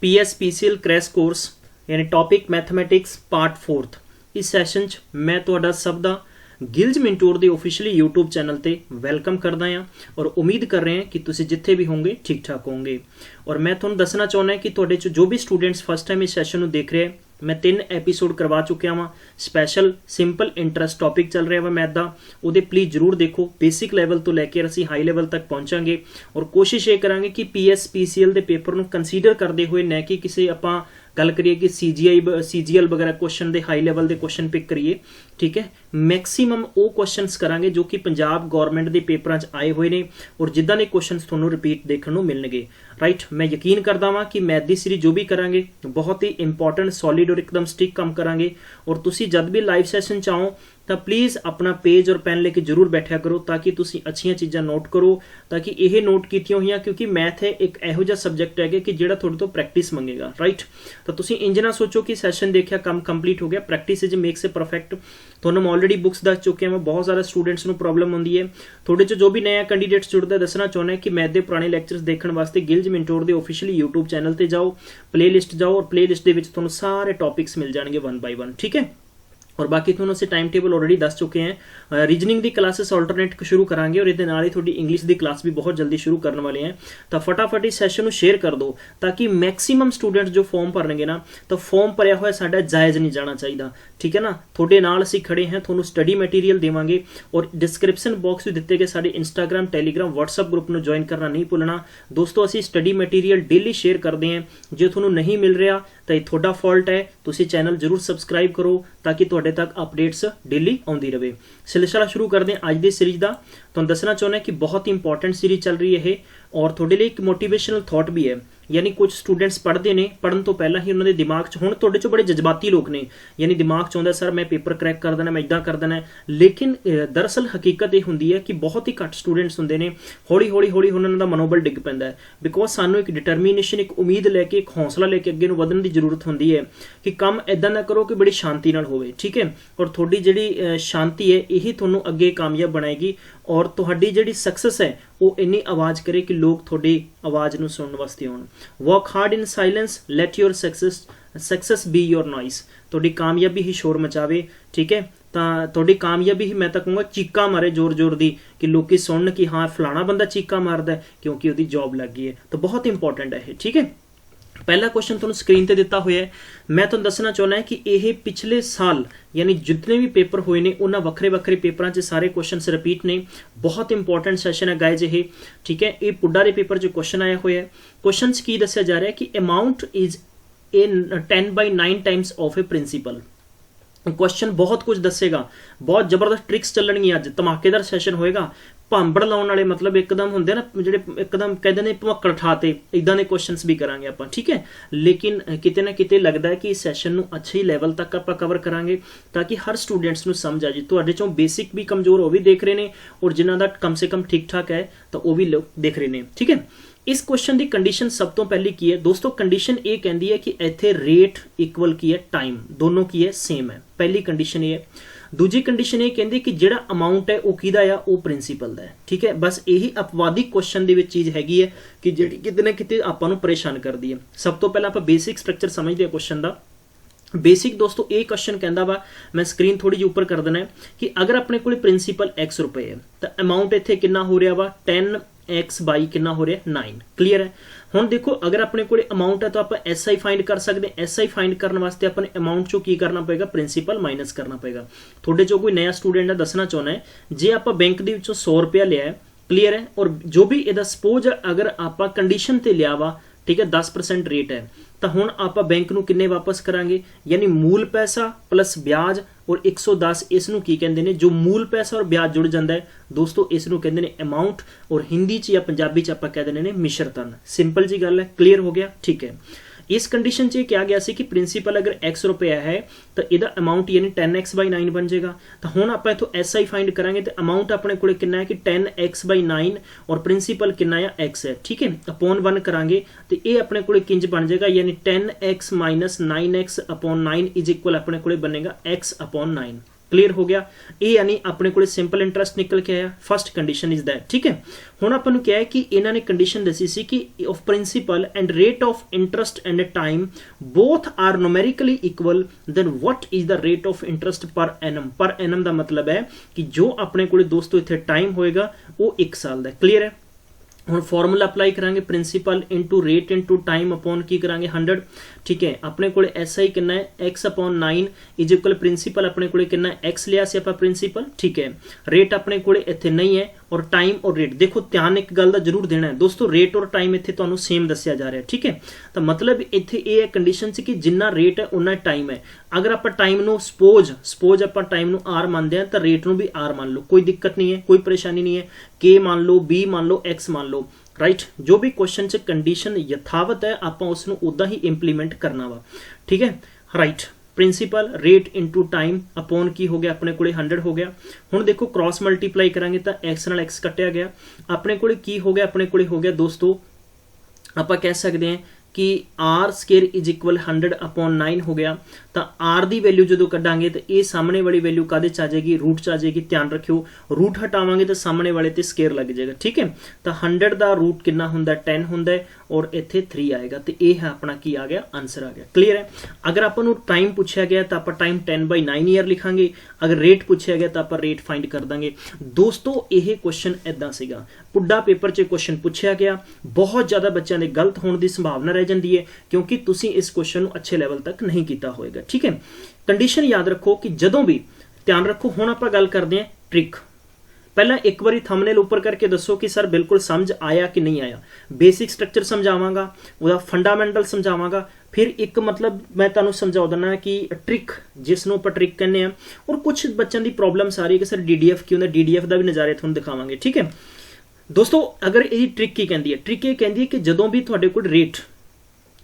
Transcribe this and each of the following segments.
PSPCL crash course यानी topic mathematics part 4th। इस session च मैं तुहाडा सब दा गिल्ज मिंटोर दे ऑफिशियली यूट्यूब चैनल ते वैलकम करदा हां और उम्मीद कर रहे हैं कि तुसीं जिथे भी होंगे ठीक ठाक होंगे। और मैं तुहानूं दसना चाहुंदा कि तुहाडे च जो भी स्टूडेंट्स फस्ट टाइम इस सैशन नूं देख रहे हैं, मैं 3 एपीसोड करवा चुकिया वां। स्पैशल सिंपल इंटरस्ट टॉपिक चल रहा वा मैथ दा, ਉਹਦੇ प्लीज़ जरूर देखो। बेसिक लैवल तो लैके असीं हाई लैवल तक पहुँचांगे और कोशिश ये करांगे कि PSPCL ਦੇ पेपर ਨੂੰ कंसीडर करते हुए न कि किसी ਆਪਾਂ गल करिए कि CGL वगैरह क्वेश्चन के हाई लैवल के क्वेश्चन पिक करिए। ठीक है, मैक्सीमम वो क्वेश्चनस करांगे जो कि पंजाब गौरमेंट के पेपरों आए हुए ने और जिदा के क्वेश्चन थोनों रिपीट देखने को मिलणगे। राइट, मैं यकीन करता हाँ कि मैथ की सीरीज जो भी करांगे बहुत ही इंपॉर्टेंट सॉलिड और एकदम स्टिक काम करांगे। और तुसी जब भी लाइव सैशन चाहो तो प्लीज़ अपना पेज और पेन लेके जरूर बैठा करो ताकि तुसी अच्छियां चीज़ां नोट करो, ताकि यह नोट कीतियां हुई, क्योंकि मैथ है एक इहो जिहा सबजैक्ट है कि जिहड़ा तुहाडे तो प्रैक्टिस मंगेगा। राइट, तो तुसी इंज ना सोचो कि सैशन देखिया काम कंप्लीट हो गया। Practice is makes a perfect. तुहानूं मैं ऑलरेडी बुक्स दस चुके हैं, बहुत सारे स्टूडेंट्स को प्रॉब्लम होंदी है। थोड़े जो भी नया कैंडीडेट्स जुड़ता है दसना चाहुंदा है कि मैथ के पुराने लैक्चर्स देखने वास्ते गिल्ज मिंटोर के ऑफिशियली यूट्यूब चैनल पर जाओ, प्ले लिस्ट जाओ और प्ले लिस्ट के तुहानूं सारे टॉपिक्स मिल जाएंगे 1 by 1। ठीक है, और बाकी थोड़ा से टाइम टेबल ऑलरेडी दस चुके हैं। रीजनिंग की क्लासेस ऑल्टरनेट शुरू करांगे और ये ही थोड़ी इंग्लिश की क्लास भी बहुत जल्दी शुरू करने वाले हैं। तो फटाफट इस सैशन को शेयर कर दो ताकि मैक्सीमम स्टूडेंट्स जो फॉर्म भरनगे ना, तो फॉर्म भरया हुआ साडा जायज़ नहीं जाना चाहिए। ठीक है ना, थोड़े नाल असीं खड़े हैं, थोनों स्टडी मटीरियल देवांगे और डिस्क्रिप्शन बॉक्स भी दिते गए साडे इंस्टाग्राम टैलीग्राम व्हाट्सएप ग्रुप में ज्वाइन करना नहीं भुलना। दोस्तों असीं स्टडी मटीरियल डेली शेयर करते हैं, जो थोनों नहीं मिल रहा तो ये थोड़ा फॉल्ट है। तुसीं चैनल जरूर सबसक्राइब करो ताकि तुहाडे तक अपडेट्स डेली आउंदी रहे। सिलसिला शुरू करते हैं अज की सीरीज का। तुहानूं दसना चाहुंदा कि बहुत ही इंपॉर्टेंट सीरीज चल रही है और थोड़े लिए एक मोटिवेशनल थॉट भी है। यानी कुछ स्टूडेंट्स पढ़ते हैं, पढ़न तो पहला ही उन्होंने दिमाग च हुण तुहाडे चों बड़े जज्बाती लोग ने, यानी दिमाग च आउंदा सर मैं पेपर क्रैक कर देना, मैं इदां कर देना। लेकिन दरअसल हकीकत ये हुंदी है कि बहुत ही घट स्टूडेंट्स हुंदे ने, हौली हौली हौली उन्होंने मनोबल डिग पैंदा है। बिकॉज सानू एक डिटरमीनेशन, एक उम्मीद लैके, एक हौसला लेके अगे वधन की जरूरत होंदी है कि काम इदां ना करो कि बड़ी शांति नाल होवे। ठीक है, और थोड़ी जिहड़ी शांति है यही तुहानूं अगे कामयाब बनाएगी और तुहाडी जिहड़ी सक्सेस है वो इन्नी आवाज़ करे कि लोग थोड़ी आवाज़ नूं सुनने वास्ते आउण। Work hard in silence, let your success be your noise. तुहाडी कामयाबी ही शोर मचावे। ठीक है, तो तुहाडी कामयाबी ही मैं तो कहूँगा चीका मारे जोर जोर दी कि लोग सुनन कि हाँ फलाना बंदा चीका मारदा है क्योंकि उसकी जॉब लग गई है। तो बहुत इंपॉर्टेंट है। ठीक है, पहला क्वेश्चन तुहानूं स्क्रीन ते दिता हुआ है। मैं तुहानूं दसना चाहुंदा है कि यह पिछले साल यानी जितने भी पेपर हुए ने उन्होंने वक्रे वक्रे पेपरों से सारे क्वेश्चन रिपीट ने। बहुत इंपॉर्टेंट सैशन है गाइज ये। ठीक है, ये पुड्डा के पेपर जो क्वेश्चन आया हुआ है, क्वेश्चन की दसिया जा रहा है कि amount is a 10 by 9 times of A principal. Question बहुत कुछ दसेगा, बहुत जबरदस्त ट्रिक्स चलणगियां, अज धमाकेदार सैशन होएगा। भांबड़ लाने वाले मतलब एकदम होंगे ना जिहड़े एकदम कहते हैं भमक्कड़ ठाते, इदां दे क्वेश्चंस भी करांगे आपां। ठीक है, लेकिन किते ना किते लगता है कि इस सैशन नूं अच्छे लैवल तक आपां कवर करांगे ताकि हर स्टूडेंट्स नूं समझ आ जाए। तुहाडे चों बेसिक भी कमजोर वो भी देख रहे हैं और जिन्हां दा कम से कम ठीक ठाक है तो वह भी लोग देख रहे हैं। ठीक है, इस क्वेश्चन की कंडीशन सब तो पहली की है दोस्तों, कंडीशन ये कहती है कि इत्थे रेट इक्वल की है टाइम, दोनों की है सेम है। पहली कंडीशन ये है। दूजी कंडीशन ये कहती कि जिहड़ा अमाउंट है वह किहदा आ, वो प्रिंसीपल दा है। ठीक है, बस यही अपवादी क्वेश्चन दे विच चीज़ हैगी है कि जिहड़ी किते ना किते आपां नूं परेशान करदी है। सब तो पहला आपां बेसिक स्ट्रक्चर समझते हैं क्वेश्चन का। बेसिक दोस्तों ये क्वेश्चन कहता वा, मैं स्क्रीन थोड़ी जी उपर कर देना है कि अगर अपने को प्रिंसीपल X रुपए है तो अमाउंट इत्थे कितना हो रहा वा 10x बाई कितना हो रहा 9। क्लीयर है। हुण देखो अगर अपने को अमाउंट है तो आप SI फाइंड कर सकते हैं। SI फाइंड करने वास्ते अपने अमाउंट चो की करना पेगा, प्रिंसीपल माइनस करना पेगा। थोड़े जो कोई नया स्टूडेंट है दसना चाहना है, जे आप बैंक के 100 रुपया लिया है, क्लीयर है, और जो भी यदा सपोज अगर आप कंडीशन ते लिया वा, ठीक है 10% रेट है, तो हुण आप बैंक नूं किन्ने वापस करांगे, यानी मूल पैसा प्लस ब्याज और 110 इसनूं की कहंदे ने, जो मूल पैसा और ब्याज जुड़ जाता है दोस्तों इसनूं कहंदे ने अमाउंट, और हिंदी च या पंजाबी च आपां कह दिंदे ने मिश्रतन। सिंपल जी गल है, क्लीयर हो गया। ठीक है, इस कंडीशन च क्या गया सी कि प्रिंसीपल अगर X रुपया है तो यदा अमाउंट यानी 10x by 9 बन जाएगा। तो हुण आपां इथों SI फाइंड करांगे तो अमाउंट अपने कोले कितना है कि 10x by 9 और प्रिंसीपल कितना है X है। ठीक है, अपॉन 1 करांगे तो ये अपने कोले किंज बन जाएगा, यानी 10x minus 9x upon 9 is equal अपने कोले बनेगा x upon 9। क्लीयर हो गया। ये यानी अपने को सिंपल इंटरस्ट निकल के आया, फर्स्ट कंडीशन इज दैट। ठीक है, हुण आपां नूं क्या है कि इन्हां ने कंडीशन दसी सी कि of principal and rate of interest and time both are numerically equal, then what is the rate of interest per annum. Per annum का मतलब है कि जो अपने को दोस्तों इत्थे टाइम होएगा वो 1 साल का। क्लीयर है, हम फॉर्मूला अप्लाई करांगे principal into rate into time upon की करांगे 100। ठीक है, अपने को एस आई कितना है x upon 9 is equal principal अपने को कितना x लिया सी आपां प्रिंसीपल। ठीक है, रेट अपने को इत्थे नहीं है और टाइम और रेट देखो ध्यान एक गल दा जरूर देना है दोस्तों, रेट और टाइम इत्थे तुहानूं सेम दस्सिया जा रहा है। ठीक है, तो मतलब इत्थे ये है कंडीशन सी कि जिन्ना रेट है उन्ना टाइम है। अगर आप टाइम नूं सपोज आप टाइम नूं आर मानते हैं तो रेट नूं भी आर मान लो, कोई दिक्कत नहीं है, कोई परेशानी नहीं है। के मान लो, बी मान लो, एक्स मान लो, राइट। जो भी क्वेश्चन च कंडीशन यथावत है आपां उसनूं उदा ही इंप्लीमेंट करना वा। ठीक है, right. Principal rate into time upon की हो गया अपने को 100 हो गया। हुण देखो क्रॉस मल्टीप्लाई करांगे तो एक्स नाल एक्स कट्टिया गया, अपने को की हो गया, अपने को हो गया दोस्तों आपां कह सकते हैं कि R square is equal 100 upon 9 हो गया। तो आर की वैल्यू जो कढ़ांगे तो ये सामने वाली वैल्यू कादे च आ जाएगी, रूट च आ जाएगी। ध्यान रखियो रूट हटावांगे तो सामने वाले ते स्केयर लग जाएगा। ठीक है, तो 100 का रूट कितना हुंदा 10 हुंदा है और इत्थे 3 आएगा, तो ये है अपना की आ गया आंसर आ गया। क्लीयर है, अगर आपां टाइम पूछा गया तो आप टाइम 10/9 ईयर लिखांगे, अगर रेट पूछा गया तो आप रेट फाइंड कर देंगे। दोस्तों यह क्वेश्चन इदां सीगा, पुड्डा पेपर च क्वेश्चन पूछा गया, बहुत ज्यादा बच्चों के गलत होने की संभावना रह जाती है क्योंकि तुसीं इस क्वेश्चन को अच्छे लैवल तक नहीं किया होएगा। ठीक है, कंडीशन याद रखो कि जदों भी ध्यान रखो, हुण आपां गल करते हैं ट्रिक। पहला एक बारी थंबनेल ऊपर करके दसो कि सर बिल्कुल समझ आया कि नहीं आया। बेसिक स्ट्रक्चर समझावांगा, उसका फंडामेंटल समझावांगा, फिर एक मतलब मैं तुहानूं समझा देना कि ट्रिक जिसनों आपां ट्रिक कहने हैं। और कुछ बच्चों की प्रॉब्लम्स आ रही है कि सर DDF की होंदा, DDF का भी नज़ारे तुहानूं दिखावांगे। ठीक है दोस्तों, अगर ये ट्रिक की कहती है, ट्रिक ये कहती है कि जदों भी तुहाडे कोल रेट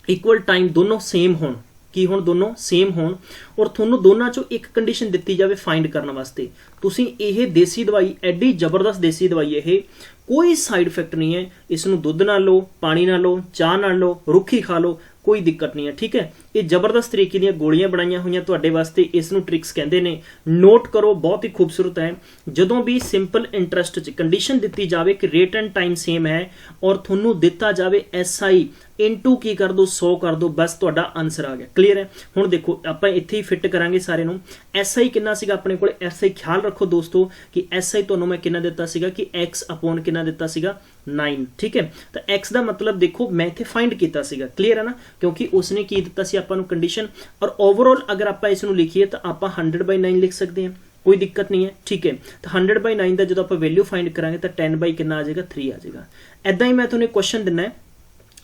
इक्वल टाइम दोनों सेम होण, की हुण दोनों सेम होण और तुहानूं दोनों चों एक कंडीशन दित्ती जाए फाइंड करने वास्ते, तुसीं ये देसी दवाई एडी जबरदस्त देसी दवाई है, कोई साइड इफेक्ट नहीं है, इसनूं दुध ना लो, पानी ना लो, चाह ना लो, रुखी खा लो, कोई दिक्कत नहीं है। ठीक है, ये जबरदस्त तरीके दी गोलियां बनाई हुई तुहाडे वास्ते, इसनूं ट्रिक्स कहते हैं। नोट करो, बहुत ही खूबसूरत है। जदों भी सिंपल इंटरस्ट च कंडीशन दित्ती जाए कि रेट एंड टाइम सेम है और तुहानूं दिता जाए SI इंटू की कर दो 100 कर दो, बस तुहाडा आंसर आ गया। क्लीयर है, हुण देखो आपां इत्थे ही फिट करांगे सारे नूं। SI कितना सीगा अपने कोल, SI ख्याल रखो दोस्तों कि SI तुहानूं मैं कितना दिता सीगा कि x अपॉन कितना दिता सीगा 9। ठीक है, तो x का मतलब देखो मैं इत्थे फाइंड कीता सीगा। क्लीयर है ना, क्योंकि उसने की दिता सी आपां नूं कंडीशन। और ओवरऑल अगर आपां इसनूं लिखीए तो आपां 100/9 लिख सकते हैं, कोई दिक्कत नहीं है। ठीक है, तो 100/9 का जो आप वैल्यू फाइंड करांगे तो 10 कितना आ जाएगा 3 आ जाएगा। ऐदा ही मैं तुहानूं क्वेश्चन दिना है,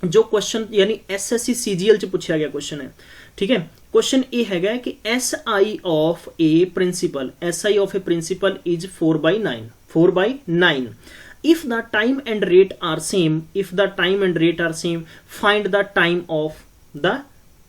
जो क्वेश्चन यानी SSC CGL च पूछा गया क्वेश्चन है। ठीक है, क्वेश्चन ये हैगा कि SI of a principal, SI of a principal is 4/9 if the time and rate are same find the time of the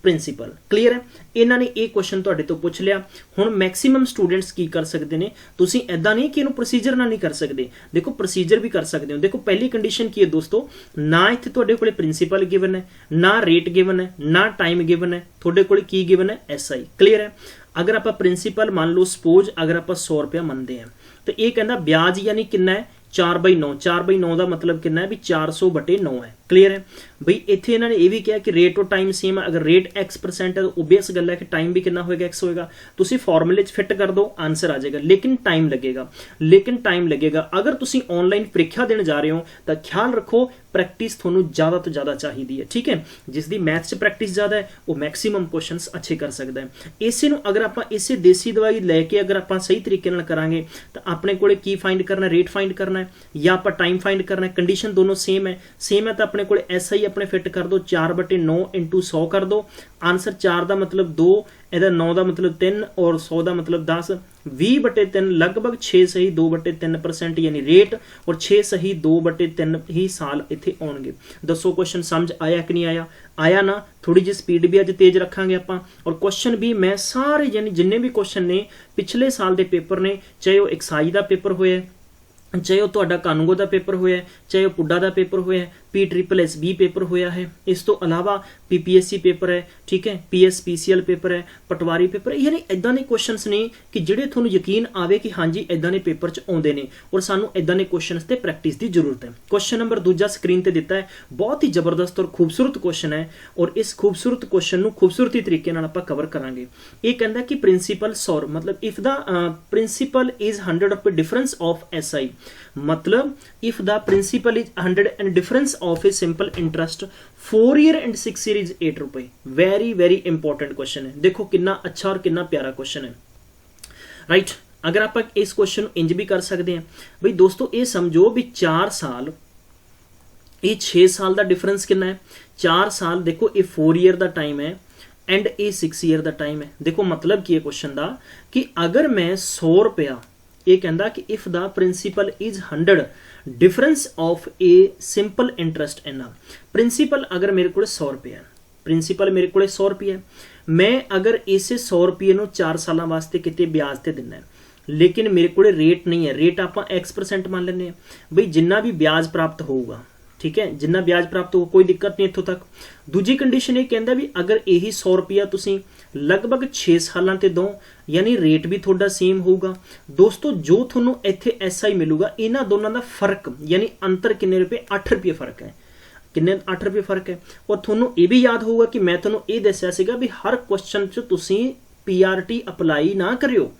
principal. Clear है, इन्हों ने यह क्वेश्चन तुहाडे तो पूछ लिया। हुण मैक्सीमम स्टूडेंट्स की कर सकते हैं, तुसीं ऐदा नहीं कि इहनूं प्रोसीजर ना नहीं कर सकते, देखो प्रोसीजर भी कर सकते हो। देखो पहली कंडीशन की है दोस्तों, ना इत्थे तुहाडे कोले प्रिंसीपल गिवन है, ना रेट गिवन है, ना टाइम गिवन है, तुहाडे कोले की गिवन है SI। क्लीयर है, अगर आप प्रिंसीपल मान लो सपोज अगर आप 100 रुपया मनते हैं तो ये कहता ब्याज यानी कितना है 4/9, 4/9 का मतलब कितना है भी 400/9 है। क्लीयर है बई, इत्थे इन्होंने ये भी कहा कि रेट और टाइम सेम है, अगर रेट X% है तो ओबीएस गल है कि टाइम भी कितना होएगा X होएगा। तुसी फॉर्मूले फिट कर दो, आंसर आ जाएगा, लेकिन टाइम लगेगा। अगर तुसी ऑनलाइन परीक्षा देने जा रहे हो तो ख्याल रखो प्रैक्टिस थोनू ज़्यादा तो ज़्यादा चाहिए है। ठीक है, जिसकी मैथ च प्रैक्टिस ज़्यादा है वो मैक्सीमम क्वेश्चंस अच्छे कर सकता है। इसे नू अगर आप इसे देसी दवाई लैके अगर आप सही तरीके नाल करांगे तो अपने कोले की फाइंड करना, रेट फाइंड करना है या आप टाइम फाइंड करना है। कंडीशन दोनों सेम है तो अपने को SI अपने फिट कर दो, 4/9 × 100 कर दो, आंसर 4 का मतलब 2, ਇਹਦਾ 9 का मतलब 3 और 100 का मतलब 10, 20/3 लगभग 6 सही 2/3% यानी रेट और 6 सही 2/3 ही साल इत्थे आउणगे। दसो क्वेश्चन समझ आया कि नहीं आया ना। थोड़ी जी स्पीड भी अज तेज रखांगे आपां और क्वेश्चन भी मैं सारे यानी जिन्ने भी क्वेश्चन ने पिछले साल के पेपर ने, चाहे वो एक्साइज का पेपर होया, चाहे वो तुहाडा कानूगो का पेपर होया, चाहे वो पुड्डा का पेपर होया, PSSB पेपर होया है, इस तो अलावा PPSC पेपर है, ठीक है, PSPCL पेपर है, पटवारी पेपर है। यानी इदां दे क्वेश्चनस ने कि जिहड़े तुहानूं यकीन आवे कि हाँ जी इदां दे पेपर च आउंदे ने और सानूं इदां दे क्वेश्चनस ते प्रैक्टिस की जरूरत है। क्वेश्चन नंबर दूजा स्क्रीन ते दिता है, बहुत ही जबरदस्त और खूबसूरत क्वेश्चन है और इस खूबसूरत क्वेश्चन नूं खूबसूरती तरीके नाल आपां कवर करांगे। ये कहंदा कि प्रिंसीपल सौर मतलब इफ द प्रिंसीपल इज 100 रुपए डिफरेंस ऑफ SI, मतलब if the principal is 100 and difference of a simple interest 4 year and 6 year is 8 रुपए। वेरी वेरी इंपॉर्टेंट क्वेश्चन है। देखो कितना अच्छा और कितना प्यारा क्वेश्चन है, राइट। अगर आप इस क्वेश्चन इंज भी कर सकते हैं भाई दोस्तों, ये समझो भी 4 साल, ये 6 साल का डिफरेंस कितना है, 4 साल देखो ये 4 ईयर का टाइम है एंड ये 6 ईयर का टाइम है। देखो मतलब की क्वेश्चन का कि अगर मैं 100 रुपया, ये कहता कि if the principal is 100 difference of a simple interest इना, प्रिंसीपल अगर मेरे को 100 रुपया है, प्रिंसीपल मेरे को 100 रुपया है, मैं अगर इसे 100 रुपये 4 साल वास्ते कितने ब्याज से देना है, लेकिन मेरे को रेट नहीं है, रेट आप X% मान लेने भाई जिन्ना भी ब्याज प्राप्त होगा, ठीक है, जिन्ना ब्याज प्राप्त हो कोई दिक्कत नहीं इत्थों तक। दूजी कंडीशन ये कहता भी अगर यही 100 रुपया तुसीं लगभग 6 सालों ते दो, यानी रेट भी थोड़ा सेम होगा। दोस्तों जो थोनों इत्थे SI मिलूगा, इन्हां दोनों का फर्क यानी अंतर किन्ने रुपए, 8 रुपये फर्क है, किन्ने 8 रुपये फर्क है। और थोनों ये भी याद होगा कि मैं थोनों ये दस्सिया सीगा भी हर क्वेश्चन च तुसीं PRT अप्लाई ना करियो,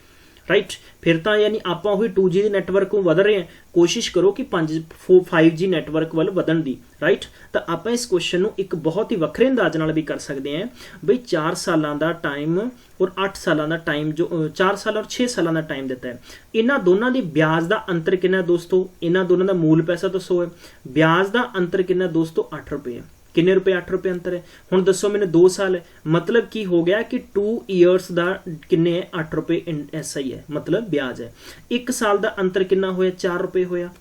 राइट। फिर तो यानी आप 2G नैटवर्क वध रहे हैं, कोशिश करो कि 5G नैटवर्क वाल वधन दी, राइट। तो आप इस क्वेश्चन को एक बहुत ही वखरे अंदाज नाल भी कर सकते हैं बई 4 सालों का टाइम और 8 सालों का टाइम, जो 4 साल और 6 सालों का टाइम दिता है, इन्हों दोनों की ब्याज का अंतर कितना दोस्तों, इन्हों दोनों का मूल पैसा तो 100 है, ब्याज का अंतर कितना दोस्तों 8 रुपये है। किन्ने रुपए, 8 रुपये अंतर है। हुण दसो मैंने 2 साल है, मतलब की हो गया कि 2 ईयर्स का किन्ने है, 8 रुपये SI है, मतलब ब्याज है। 1 साल का अंतर कितना होया, 4 रुपये होया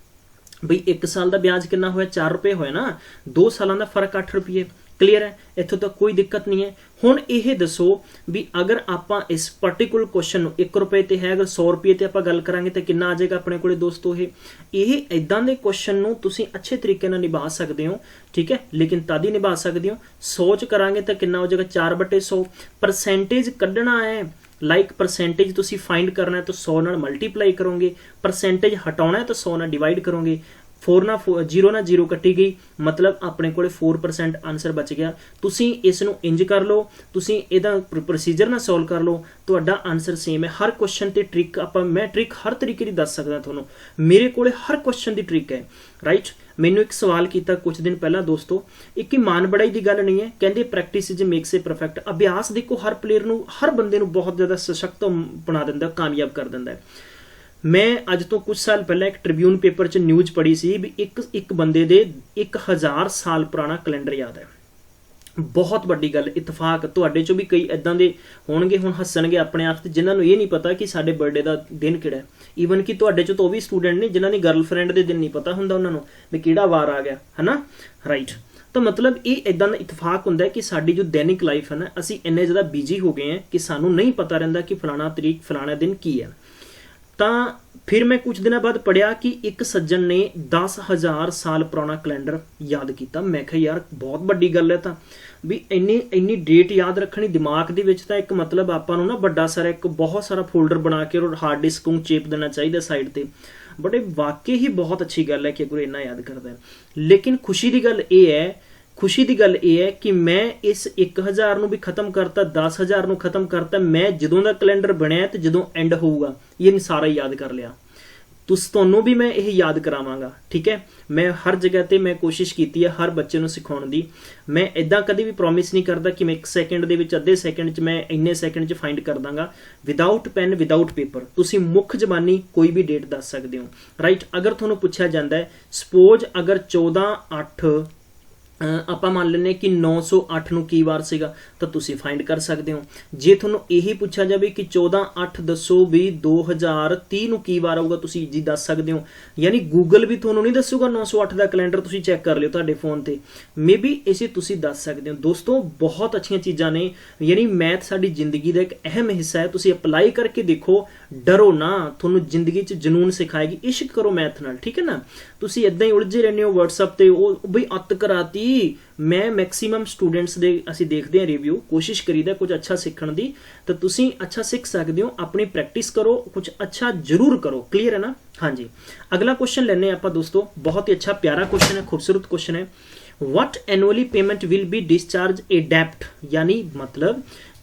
बई 1 साल का ब्याज कितना होया, 4 रुपये होया ना, 2 सालों का फर्क 8 रुपये। क्लीयर है, इत्थों तक कोई दिक्कत नहीं है। हुण यह दसो भी अगर आप इस पर्टिकुलर क्वेश्चन 1 रुपये ते है, अगर 100 रुपये ते आपां गल करांगे तो कितना आ जाएगा अपने को दोस्तों। ये इदां दे क्वेश्चन नूं तुसीं अच्छे तरीके नाल निभा सकते हो, ठीक है, लेकिन तद ही निभा सकते हो। 100 च करांगे तो कितना हो जाएगा, 4/100। परसेंटेज कढ़ना है, लाइक परसेंटेज तुसीं फाइंड करना है तो 100 नाल मल्टीप्लाई करोगे, परसेंटेज हटाना है तो 100 नाल डिवाइड करोगे। 0 ना 0 कट्टी गई, मतलब अपने को 4% आंसर बच गया। तुसीं इस नूं इंज कर लो, तुसीं इहदा प्रोसीजर ना सॉल्व कर लो, तुहाडा आंसर सेम है। हर क्वेश्चन ते ट्रिक मैं ट्रिक हर तरीके की दस सकदा तुहानूं, मेरे कोले हर क्वेश्चन की ट्रिक है, राइट। मैनूं एक सवाल किया कुछ दिन पहला दोस्तों, एक मान बढ़ाई की गल नहीं है, कहते practice is makes a perfect. अभ्यास देखो हर प्लेयर नूं, हर बंदे नूं बहुत ज़्यादा सशक्त बना दिंदा, कामयाब कर दिंदा है। मैं अज तो कुछ साल पहले एक ट्रिब्यून पेपर च न्यूज़ पढ़ी सी भी एक बंदे दे 1000 साल पुराना कैलेंडर याद है। बहुत वड्डी गल, इतफाक तुहाडे चों भी कई इदां दे होणगे, हुण हस्सणगे अपने आप ते, जिन्हां नूं ये नहीं पता कि साडे बर्थडे दा दिन किहड़ा है। ईवन कि तुहाडे चों तो भी स्टूडेंट ने जिन्हां दी गर्लफ्रेंड दे दिन नहीं पता हुंदा उन्हां नूं भी किहड़ा वार आ गया, है ना, राइट। तो मतलब ये इदां दा इतफाक हुंदा है कि साडी जो दैनिक लाइफ है ना, असीं इन्ने ज़्यादा बिजी हो गए हैं कि सानूं नहीं पता रहिंदा कि फलाना तरीक फलाना दिन की है। तो फिर मैं कुछ दिनों बाद पढ़िया कि एक सज्जन ने 10,000 साल पुराना कैलेंडर याद किया। मैं कहा यार बहुत बड़ी गल है, तो भी इन्नी डेट याद रखनी दिमाग दे विच, तां एक मतलब आपां नूं ना बड़ा सारा एक बहुत सारा फोल्डर बना के और हार्ड डिस्क नूं चेप देना चाहिए साइड ते। बट ये वाकई ही बहुत अच्छी गल है कि अगर इन्ना याद करता है। लेकिन खुशी की गल ये है, खुशी की गल यह है कि मैं इस 1000 नूं भी खत्म करता, 10,000 नूं खत्म करता, मैं जदों दा कैलेंडर बनया तो जदों एंड होऊगा ये सारा याद कर लिया। तुहानूं भी मैं यह याद करावांगा, ठीक है। मैं हर जगह ते मैं कोशिश की है हर बच्चे नूं सिखाउण दी। मैं इदां कभी भी प्रॉमिस नहीं करता कि मैं 1 सैकेंड दे विच, अद्धे सैकेंड च मैं इन्ने सैकेंड च फाइंड कर Danga. Without pan without paper तुसीं मुख जबानी कोई भी डेट दस सकते हो, राइट। अगर तुहानूं पुछया जांदा है सपोज अगर 14/8 ਆਪਾਂ ਮੰਨ ਲੈਂਦੇ ਕਿ 908 ਨੂੰ ਕੀ ਵਾਰ ਸੀਗਾ, ਤਾਂ ਤੁਸੀਂ ਫਾਈਂਡ ਕਰ ਸਕਦੇ ਹੋ। ਜੇ ਤੁਹਾਨੂੰ ਇਹੀ ਪੁੱਛਿਆ ਜਾਵੇ ਕਿ 14/8 ਦੱਸੋ ਵੀ 2030 ਨੂੰ ਕੀ ਵਾਰ ਆਊਗਾ, ਤੁਸੀਂ ਜੀ ਦੱਸ ਸਕਦੇ ਹੋ। ਯਾਨੀ ਗੂਗਲ ਵੀ ਤੁਹਾਨੂੰ ਨਹੀਂ ਦੱਸੂਗਾ 908 ਦਾ ਕੈਲੰਡਰ, ਤੁਸੀਂ ਚੈੱਕ ਕਰ ਲਿਓ ਤੁਹਾਡੇ ਫੋਨ ਤੇ, ਮੇਬੀ ਇਸੇ ਤੁਸੀਂ ਦੱਸ ਸਕਦੇ ਹੋ। ਦੋਸਤੋ ਬਹੁਤ ਅੱਛੀਆਂ ਚੀਜ਼ਾਂ ਨੇ, ਯਾਨੀ ਮੈਥ ਸਾਡੀ ਜ਼ਿੰਦਗੀ ਦਾ ਇੱਕ ਅਹਿਮ ਹਿੱਸਾ ਹੈ। ਤੁਸੀਂ ਅਪਲਾਈ ਕਰਕੇ ਦੇਖੋ, ਡਰੋ ਨਾ, ਤੁਹਾਨੂੰ ਜ਼ਿੰਦਗੀ 'ਚ ਜਨੂਨ ਸਿਖਾਏਗੀ। ਇਸ਼ਕ ਕਰੋ ਮੈਥ ਨਾਲ, ਠੀਕ ਹੈ ਨਾ। ਤੁਸੀਂ ਇਦਾਂ ਹੀ ਉਲਝੇ ਰਹਿੰਦੇ ਹੋ WhatsApp ਤੇ, ਉਹ ਬਈ ਅੱਤ ਕਰਾਤੀ। ਮੈਂ ਮੈਕਸੀਮਮ ਸਟੂਡੈਂਟਸ ਦੇ ਅਸੀਂ ਦੇਖਦੇ ਹਾਂ ਰਿਵਿਊ, ਕੋਸ਼ਿਸ਼ ਕਰੀਦਾ ਕੁਝ ਅੱਛਾ ਸਿੱਖਣ ਦੀ, ਤਾਂ ਤੁਸੀਂ ਅੱਛਾ ਸਿੱਖ ਸਕਦੇ ਹੋ। ਆਪਣੀ ਪ੍ਰੈਕਟਿਸ ਕਰੋ, ਕੁਝ ਅੱਛਾ ਜ਼ਰੂਰ ਕਰੋ। ਕਲੀਅਰ ਹੈ ਨਾ? ਹਾਂਜੀ, ਅਗਲਾ ਕੁਐਸਚਨ ਲੈਣੇ ਆਪਾਂ ਦੋਸਤੋ। ਬਹੁਤ ਹੀ ਅੱਛਾ ਪਿਆਰਾ ਕੁਐਸਚਨ ਹੈ, ਖੂਬਸੂਰਤ ਕੁਐਸਚਨ ਹੈ। What annually payment will be discharge a debt, यानी मतलब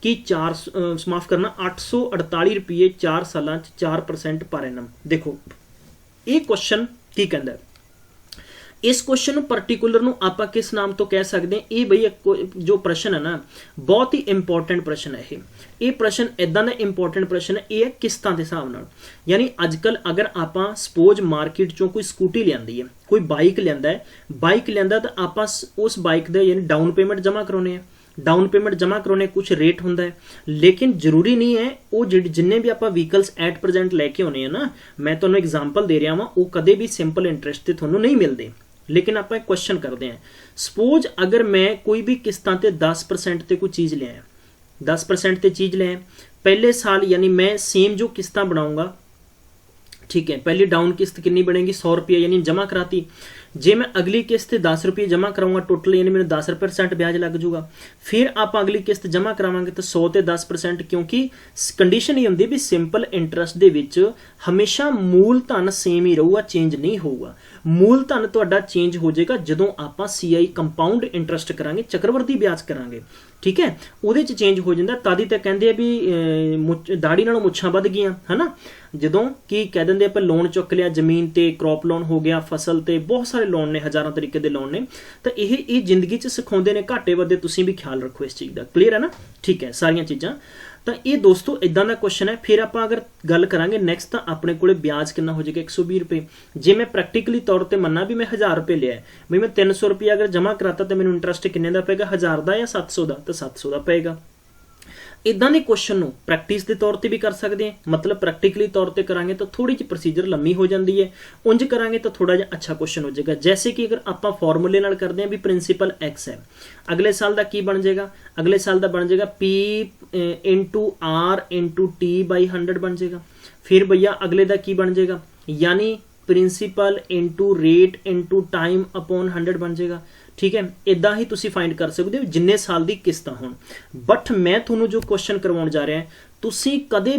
कि 848 रुपये 4 साल 4% पर एनम। देखो ये क्वेश्चन की कहता है, इस क्वेश्चन ਨੂੰ ਪਾਰਟਿਕੂਲਰ ਨੂੰ ਆਪਾਂ ਕਿਸ ਨਾਮ ਤੋਂ ਕਹਿ ਸਕਦੇ ਹਾਂ? ਇਹ ਬਈ ਜੋ ਪ੍ਰਸ਼ਨ ਹੈ ਨਾ, ਬਹੁਤ ਹੀ ਇੰਪੋਰਟੈਂਟ ਪ੍ਰਸ਼ਨ ਹੈ ਇਹ ਪ੍ਰਸ਼ਨ ਇਦਾਂ ਦਾ ਇੰਪੋਰਟੈਂਟ ਪ੍ਰਸ਼ਨ ਹੈ। ਇਹ ਹੈ ਕਿਸ਼ਤਾਂ ਦੇ ਹਿਸਾਬ ਨਾਲ। ਯਾਨੀ ਅੱਜ ਕੱਲ ਅਗਰ ਆਪਾਂ ਸਪੋਜ਼ ਮਾਰਕੀਟ ਚੋਂ ਕੋਈ ਸਕੂਟੀ ਲਿਆਂਦੀ ਹੈ, ਕੋਈ ਬਾਈਕ ਲਿਆਂਦਾ ਹੈ, ਬਾਈਕ ਲਿਆਂਦਾ ਤਾਂ ਆਪਾਂ ਉਸ ਬਾਈਕ ਦੇ ਯਾਨੀ ਡਾਊਨ ਪੇਮੈਂਟ ਜਮ੍ਹਾਂ ਕਰਾਉਣੇ ਆ। डाउन पेमेंट जमा कराने कुछ रेट होंदा है, लेकिन जरूरी नहीं है वो जिन्ने भी आप व्हीकल्स एट प्रेजेंट लैके आने हैं ना, मैं तुहानूं एग्जाम्पल दे रहा वा, वो कदे भी सिंपल इंटरस्ट ते तुहानूं नहीं मिलते। लेकिन आप एक क्वेश्चन करते हैं, सपोज अगर मैं कोई भी किस्तां ते 10% ते कोई चीज़ लिया, 10% ते चीज़ लिया पहले साल, यानी मैं सेम जो किस्तां बनाऊंगा, ठीक है, पहली डाउन किस्त कितनी बनेगी 100 रुपये, यानी जमा कराती। जे मैं अगली किस्त 10 रुपये जमा कराऊंगा टोटल, यानी मेरे 10% ब्याज लग जूगा। फिर आप अगली किस्त जमा करावांगे तो 100 ते 10%, क्योंकि कंडीशन ये होंदी भी सिंपल इंटरस्ट दे विच हमेशा मूल धन सेम ही रहूगा, चेंज नहीं होगा। मूल धन तुहाडा चेंज हो जाएगा जदों आप CI कंपाउंड इंटरस्ट करांगे, चक्रवर्ती ब्याज करांगे, ठीक है, ਉਹਦੇ ਚ ਚੇਂਜ ਹੋ ਜਾਂਦਾ। ਤਾਦੀ ਤਾਂ ਕਹਿੰਦੇ ਆ ਵੀ ਦਾੜੀ ਨਾਲੋਂ ਮੁੱਛਾਂ ਵੱਧ ਗਈਆਂ, ਹਨਾ। ਜਦੋਂ ਕੀ ਕਹਿ ਦਿੰਦੇ ਆਪਾਂ ਲੋਨ ਚੁੱਕ ਲਿਆ ਜ਼ਮੀਨ ਤੇ, ਕ੍ਰੌਪ ਲੋਨ ਹੋ ਗਿਆ, ਫਸਲ ਤੇ, ਬਹੁਤ ਸਾਰੇ ਲੋਨ ਨੇ, ਹਜ਼ਾਰਾਂ ਤਰੀਕੇ ਦੇ ਲੋਨ ਨੇ। ਤਾਂ ਇਹ ਜ਼ਿੰਦਗੀ ਚ ਸਿਖਾਉਂਦੇ ਨੇ ਘਾਟੇ ਵਾਧੇ, ਤੁਸੀਂ ਵੀ ਖਿਆਲ ਰੱਖੋ ਇਸ ਚੀਜ਼ ਦਾ। ਕਲੀਅਰ ਹੈ ਨਾ? ਠੀਕ ਹੈ, ਸਾਰੀਆਂ ਚੀਜ਼ਾਂ। ਤਾਂ ਇਹ ਦੋਸਤੋ ਇਦਾਂ ਦਾ ਕੁਐਸਚਨ ਹੈ। ਫਿਰ ਆਪਾਂ ਅਗਰ ਗੱਲ ਕਰਾਂਗੇ ਨੈਕਸਟ, ਤਾਂ ਆਪਣੇ ਕੋਲੇ ਵਿਆਜ ਕਿੰਨਾ ਹੋ ਜਾਏਗਾ? 120 ਰੁਪਏ। ਜੇ ਮੈਂ ਪ੍ਰੈਕਟੀਕਲੀ ਤੌਰ ਤੇ ਮੰਨਾਂ ਵੀ ਮੈਂ 1000 ਰੁਪਏ ਲਿਆ, ਵੀ ਮੈਂ 300 ਰੁਪਏ ਅਗਰ ਜਮ੍ਹਾਂ ਕਰਾਤਾ ਤਾਂ ਮੈਨੂੰ ਇੰਟਰਸਟ ਕਿੰਨੇ ਦਾ ਪਏਗਾ? 1000 ਦਾ ਜਾਂ 700 ਦਾ? ਤਾਂ 700 ਦਾ ਪਏਗਾ। ਇਦਾਂ ਦੇ ਕੁਐਸਚਨ ਨੂੰ ਪ੍ਰੈਕਟਿਸ ਦੇ ਤੌਰ ਤੇ ਵੀ ਕਰ ਸਕਦੇ ਹਾਂ, मतलब ਪ੍ਰੈਕਟੀਕਲੀ ਤੌਰ ਤੇ ਕਰਾਂਗੇ ਤਾਂ ਥੋੜੀ ਜਿਹੀ ਪ੍ਰੋਸੀਜਰ ਲੰਮੀ ਹੋ ਜਾਂਦੀ ਹੈ, ਉਂਝ ਕਰਾਂਗੇ ਤਾਂ ਥੋੜਾ ਜਿਹਾ ਅੱਛਾ ਕੁਐਸਚਨ ਹੋ ਜਾਏਗਾ। ਜੈਸੇ ਕਿ ਅਗਰ ਆਪਾਂ ਫਾਰਮੂਲੇ ਨਾਲ ਕਰਦੇ ਹਾਂ ਵੀ ਪ੍ਰਿੰਸੀਪਲ x ਹੈ, ਅਗਲੇ ਸਾਲ ਦਾ ਕੀ ਬਣ ਜਾਏਗਾ? ਅਗਲੇ ਸਾਲ ਦਾ ਬਣ ਜਾਏਗਾ P × R × T / 100 ਬਣ ਜਾਏਗਾ। ਫਿਰ ਭਈਆ ਅਗਲੇ ਦਾ ਕੀ ਬਣ ਜਾਏਗਾ? यानी प्रिंसीपल × रेट × टाइम अपॉन 100 बन जाएगा। ठीक है, इदा ही तुसी फाइंड कर सकते हो जिन्ने साल की किस्तां होण। बट मैं तुहानूं जो क्वेश्चन करवाउण जा रहा तुसी कदे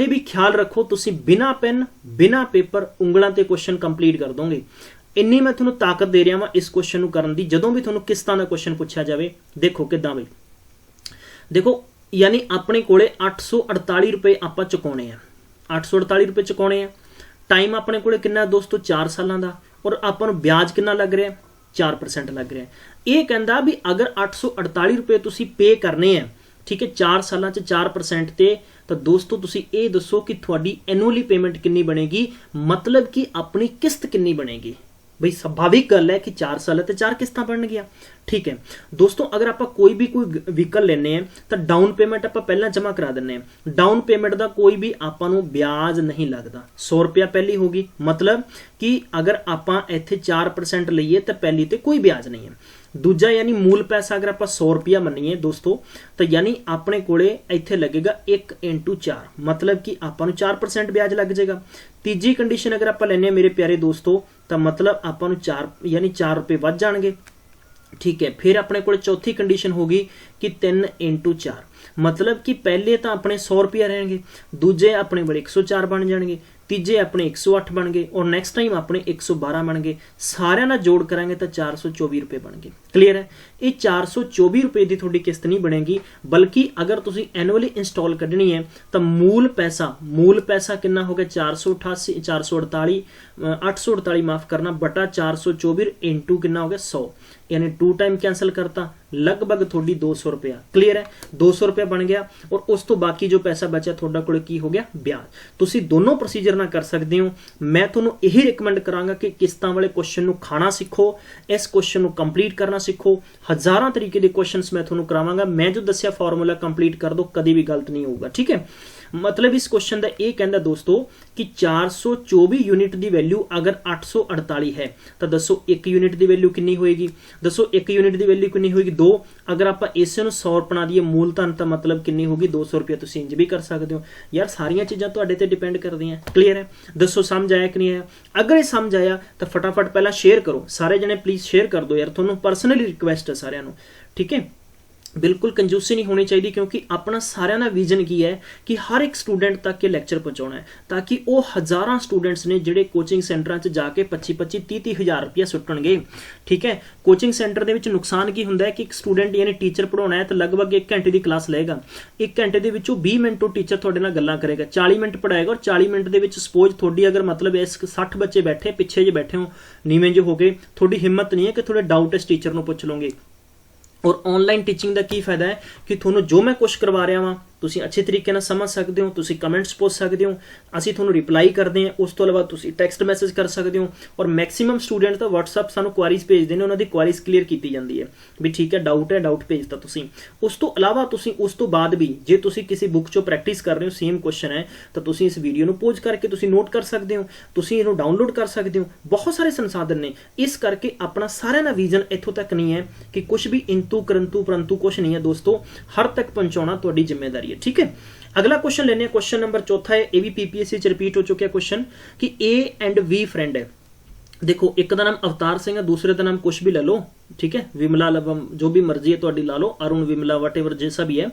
भी ख्याल रखो, तुसी बिना पेन बिना पेपर उंगलां ते क्वेश्चन कंप्लीट कर दोगे। इन्नी मैं तुहानूं ताकत दे रहा इस क्वेश्चन नूं करन दी। जदों भी तुहानूं किस्तां दा क्वेश्चन पूछा जाए, देखो किदां बई, देखो यानी अपने कोले 848 रुपए आपां चुकाउणे आ, 848 रुपए चुकाउणे आ। टाइम अपने कोले कितना दोस्तों? 4 सालां दा, और आपां नूं ब्याज कितना लग रहा है? 4% लग रहा है। ये कहंदा भी अगर 848 रुपए तुसी पे करने हैं, ठीक है, 4 सालां च 4% ते, तो दोस्तों तुसी ये दसो कि तुहाडी एनुअली पेमेंट कितनी बनेगी, मतलब कि अपनी किस्त कितनी बनेगी। बई स्वाभाविक गल है कि 4 साल तो 4 किस्तां बन गया। ठीक है दोस्तों, अगर आप कोई व्हीकल लेने हैं तो डाउन पेमेंट आप पहला जमा करा दें। डाउन पेमेंट का कोई भी आपां ब्याज नहीं लगता। 100 रुपया पहली होगी, मतलब कि अगर आप इत्थे 4% लीए तो पहली तो कोई ब्याज नहीं है। दूजा यानी मूल पैसा अगर आप 100 रुपया मनीए दोस्तों, तो यानी अपने कोले इत्थे लगेगा 1 × 4, मतलब कि आपां 4% ब्याज लग जाएगा। तीजी कंडीशन अगर आप लेने मेरे प्यारे दोस्तों, तो मतलब आपां 4 यानी 4 रुपये वध जाणगे। ठीक है, फिर अपने को चौथी कंडीशन होगी कि 3 × 4, मतलब कि पहले तो अपने 100 रुपया रहेंगे, दूजे अपने बड़े 104 बन जाएंगे, तीजे अपने 108 बन गए, और नैक्सट टाइम अपने 112 बन गए। सारे ना जोड़ करांगे तो 424 रुपये बन गए। क्लीयर है? ये 424 रुपये की थोड़ी किस्त नहीं बनेगी, बल्कि अगर तुसी एनुअली इंस्टॉल कढ़नी है तो मूल पैसा कितना हो गया? 488 448 848 माफ करना बटा 424 × कितना हो गया? 100। यानी 2 टाइम कैंसल करता, लगभग थोड़ी 200 रुपया। क्लीयर है, 200 रुपया बन गया और उस तो बाकी जो पैसा बचा थोड़ा कोल की हो गया ब्याज। तुसी दोनों प्रोसीजर ना कर सकते हो। मैं तुहानू यही रिकमेंड करांगा कि किस्तां वाले क्वेश्चन नू खाना सीखो, इस क्वेश्चन नू कंप्लीट करना सीखो। हज़ारां तरीके के क्वेश्चंस मैं तुहानू करावांगा, मैं जो दस्सिया फार्मूला कंप्लीट कर दो, कभी भी गलत नहीं होगा। ठीक है, मतलब इस क्वेश्चन का यह कहता दोस्तों कि 424 यूनिट की वैल्यू अगर 848 है तो दसो 1 यूनिट की वैल्यू कितनी होएगी? दसो 1 यूनिट की वैल्यू कितनी होएगी? 2। अगर आप इस 100 बना दिए मूल धन तो मतलब कितनी होगी? 200 रुपया। तुम इंज भी कर सकते हो यार, सारिया चीज़ां तुहाडे ते डिपेंड करती हैं। क्लीयर है, दसो समझ आया कि नहीं आया? अगर ये समझ आया तो फटाफट पहला शेयर करो, सारे जने प्लीज़ शेयर कर दो यार, तुहानू पर्सनली रिक्वेस्ट है सारिਆਂ ਨੂੰ। ठीक है, बिल्कुल कंजूसी नहीं होनी चाहिए, क्योंकि अपना सारिਆਂ ਦਾ विजन की है कि हर एक स्टूडेंट तक ये लैक्चर पहुँचाना है, ताकि वो हज़ारां स्टूडेंट्स ने जिहड़े कोचिंग सेंटरां 'च जाके 25-25 30-30 हज़ार रुपया सुट्टणगे। ठीक है, कोचिंग सेंटर दे विच नुकसान की हुंदा है कि एक स्टूडेंट यानी टीचर पढ़ाउणा है तो लगभग 1 घंटे की क्लास लेगा, 1 घंटे दे विचों 20 मिनट तो टीचर तुहाडे नाल गल्लां करेगा, 40 मिनट पढ़ाएगा और 40 मिनट दे विच सपोज थोड़ी अगर मतलब इस 60 बच्चे बैठे पिछे जो बैठे हो नीवें जो हो गए, थोड़ी हिम्मत नहीं है कि थोड़े डाउट इस टीचर को पुछ लोगे। और ऑनलाइन टीचिंग का की फायदा है कि थोनों जो मैं कुछ करवा रहा वहाँ तुसी अच्छे तरीके नाल समझ सकते हो, तुसी कमेंट्स पूछ सकते हो, असीं थोनों रिप्लाई करते हैं, उस तो अलावा तुसी टैक्सट मैसेज कर सकते हो। और मैक्सीमम स्टूडेंट तो व्हाट्सएप सानू क्वारीज भेजते हैं, उन्होंने क्वारीज क्लीयर की जाती है भी ठीक है डाउट भेजता तुसी। उस तो अलावा तुसी उस तो बाद भी जे तुसी किसी बुक चो प्रैक्टिस कर रहे हो, सेम क्वेश्चन है तो तुसी इस वीडियो को पॉज करके तुसी नोट कर सकते हो, तुसी इहनूं डाउनलोड कर सकते हो। बहुत सारे संसाधन ने, इस करके अपना सारिਆਂ ਦਾ विजन इत्थों तक नहीं है कि कुछ भी इंतु करंतु परंतु कुछ नहीं है दोस्तों, हर तक पहुंचाना तुहाडी जिम्मेदारी है। ठीक है, अगला क्वेश्चन लेने, क्वेश्चन नंबर 4 है, ये भी पीपीएससी च रिपीट हो चुका क्वेश्चन कि ए एंड वी फ्रेंड है। देखो एक का नाम अवतार सिंह है, दूसरे का नाम कुछ भी ले लो। ठीक है, विमला जो भी मर्जी है तुहाडी ला लो, अरुण विमला वट एवर जैसा भी है।